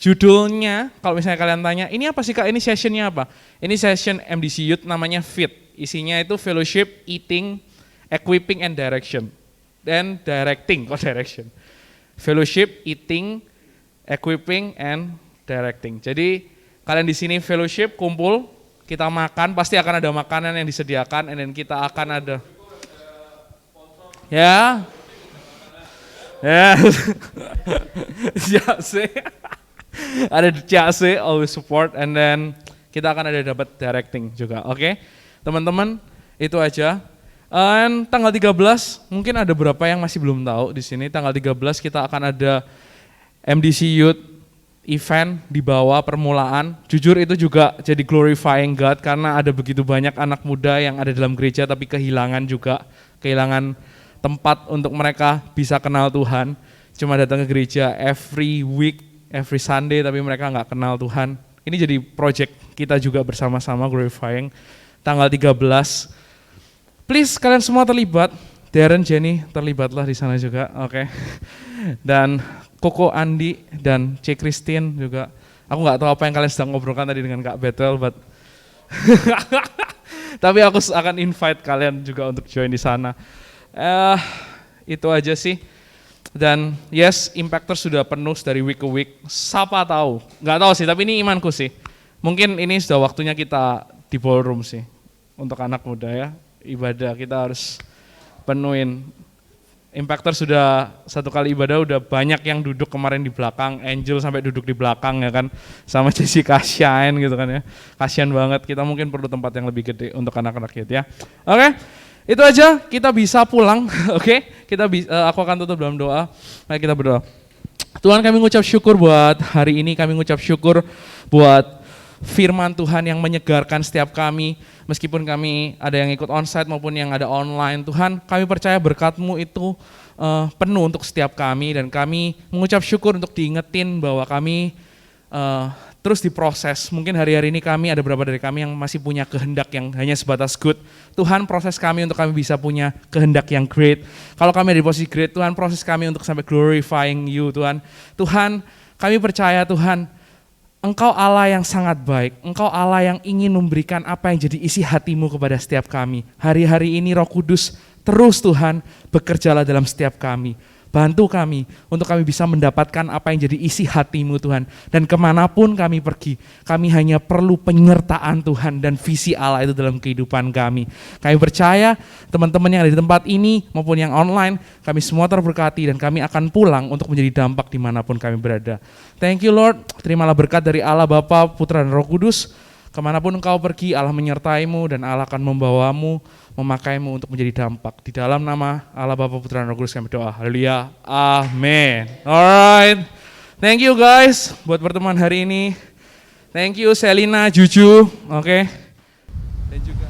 S5: Judulnya, kalau misalnya kalian tanya, ini apa sih Kak, ini sessionnya apa? Ini session MDC Youth namanya FIT. Isinya itu fellowship, eating, equipping, and direction. Dan directing. Fellowship, eating, equipping, and directing. Jadi kalian di sini fellowship, kumpul, kita makan, pasti akan ada makanan yang disediakan, and then kita akan ada, ya, JAC, ada JAC, always support, and then kita akan ada dapat directing juga, oke? Teman-teman, itu aja. And tanggal 13, mungkin ada beberapa yang masih belum tahu di sini, tanggal 13 kita akan ada MDC Youth event di bawah permulaan. Jujur itu juga jadi glorifying God, karena ada begitu banyak anak muda yang ada dalam gereja tapi kehilangan tempat untuk mereka bisa kenal Tuhan. Cuma datang ke gereja every week, every Sunday, tapi mereka nggak kenal Tuhan. Ini jadi project kita juga bersama-sama glorifying. Tanggal 13, please kalian semua terlibat. Darren, Jenny terlibatlah di sana juga, oke. Dan Koko, Andi, dan C. Christine juga. Aku nggak tahu apa yang kalian sedang ngobrolkan tadi dengan Kak Betel, but tapi aku akan invite kalian juga untuk join di sana. Itu aja sih. Dan yes, Impactors sudah penuh dari week ke week. Siapa tahu? Nggak tahu sih, tapi ini imanku sih. Mungkin ini sudah waktunya kita di ballroom sih untuk anak muda ya. Ibadah kita harus penuhin. Impactor sudah 1 kali ibadah udah banyak yang duduk kemarin di belakang, Angel sampai duduk di belakang ya kan, sama Jessica Shine gitu kan ya. Kasian banget, kita mungkin perlu tempat yang lebih gede untuk anak-anak gitu ya. Oke, itu aja, kita bisa pulang. Oke, aku akan tutup dalam doa. Mari kita berdoa. Tuhan, kami ngucap syukur buat hari ini, kami ngucap syukur buat firman Tuhan yang menyegarkan setiap kami, meskipun kami ada yang ikut onsite maupun yang ada online. Tuhan, kami percaya berkat-Mu itu penuh untuk setiap kami, dan kami mengucap syukur untuk diingetin bahwa kami terus diproses. Mungkin hari-hari ini ada beberapa dari kami yang masih punya kehendak yang hanya sebatas good. Tuhan, proses kami untuk kami bisa punya kehendak yang great. Kalau kami ada di posisi great, Tuhan, proses kami untuk sampai glorifying You, Tuhan. Tuhan, kami percaya Tuhan, Engkau Allah yang sangat baik, Engkau Allah yang ingin memberikan apa yang jadi isi hati-Mu kepada setiap kami. Hari-hari ini Roh Kudus terus Tuhan bekerjalah dalam setiap kami. Bantu kami untuk kami bisa mendapatkan apa yang jadi isi hati-Mu Tuhan. Dan kemanapun kami pergi, kami hanya perlu penyertaan Tuhan dan visi Allah itu dalam kehidupan kami. Kami percaya teman-teman yang ada di tempat ini maupun yang online, kami semua terberkati dan kami akan pulang untuk menjadi dampak dimanapun kami berada. Thank you Lord, terimalah berkat dari Allah Bapa, Putra dan Roh Kudus. Kemanapun engkau pergi, Allah menyertai-Mu dan Allah akan membawa-Mu, memakai-Mu untuk menjadi dampak. Di dalam nama Allah Bapa, Putra dan Roh Kudus kami berdoa. Haleluya. Amin. Alright. Thank you guys buat pertemuan hari ini. Thank you Selina, Juju. Oke. Dan juga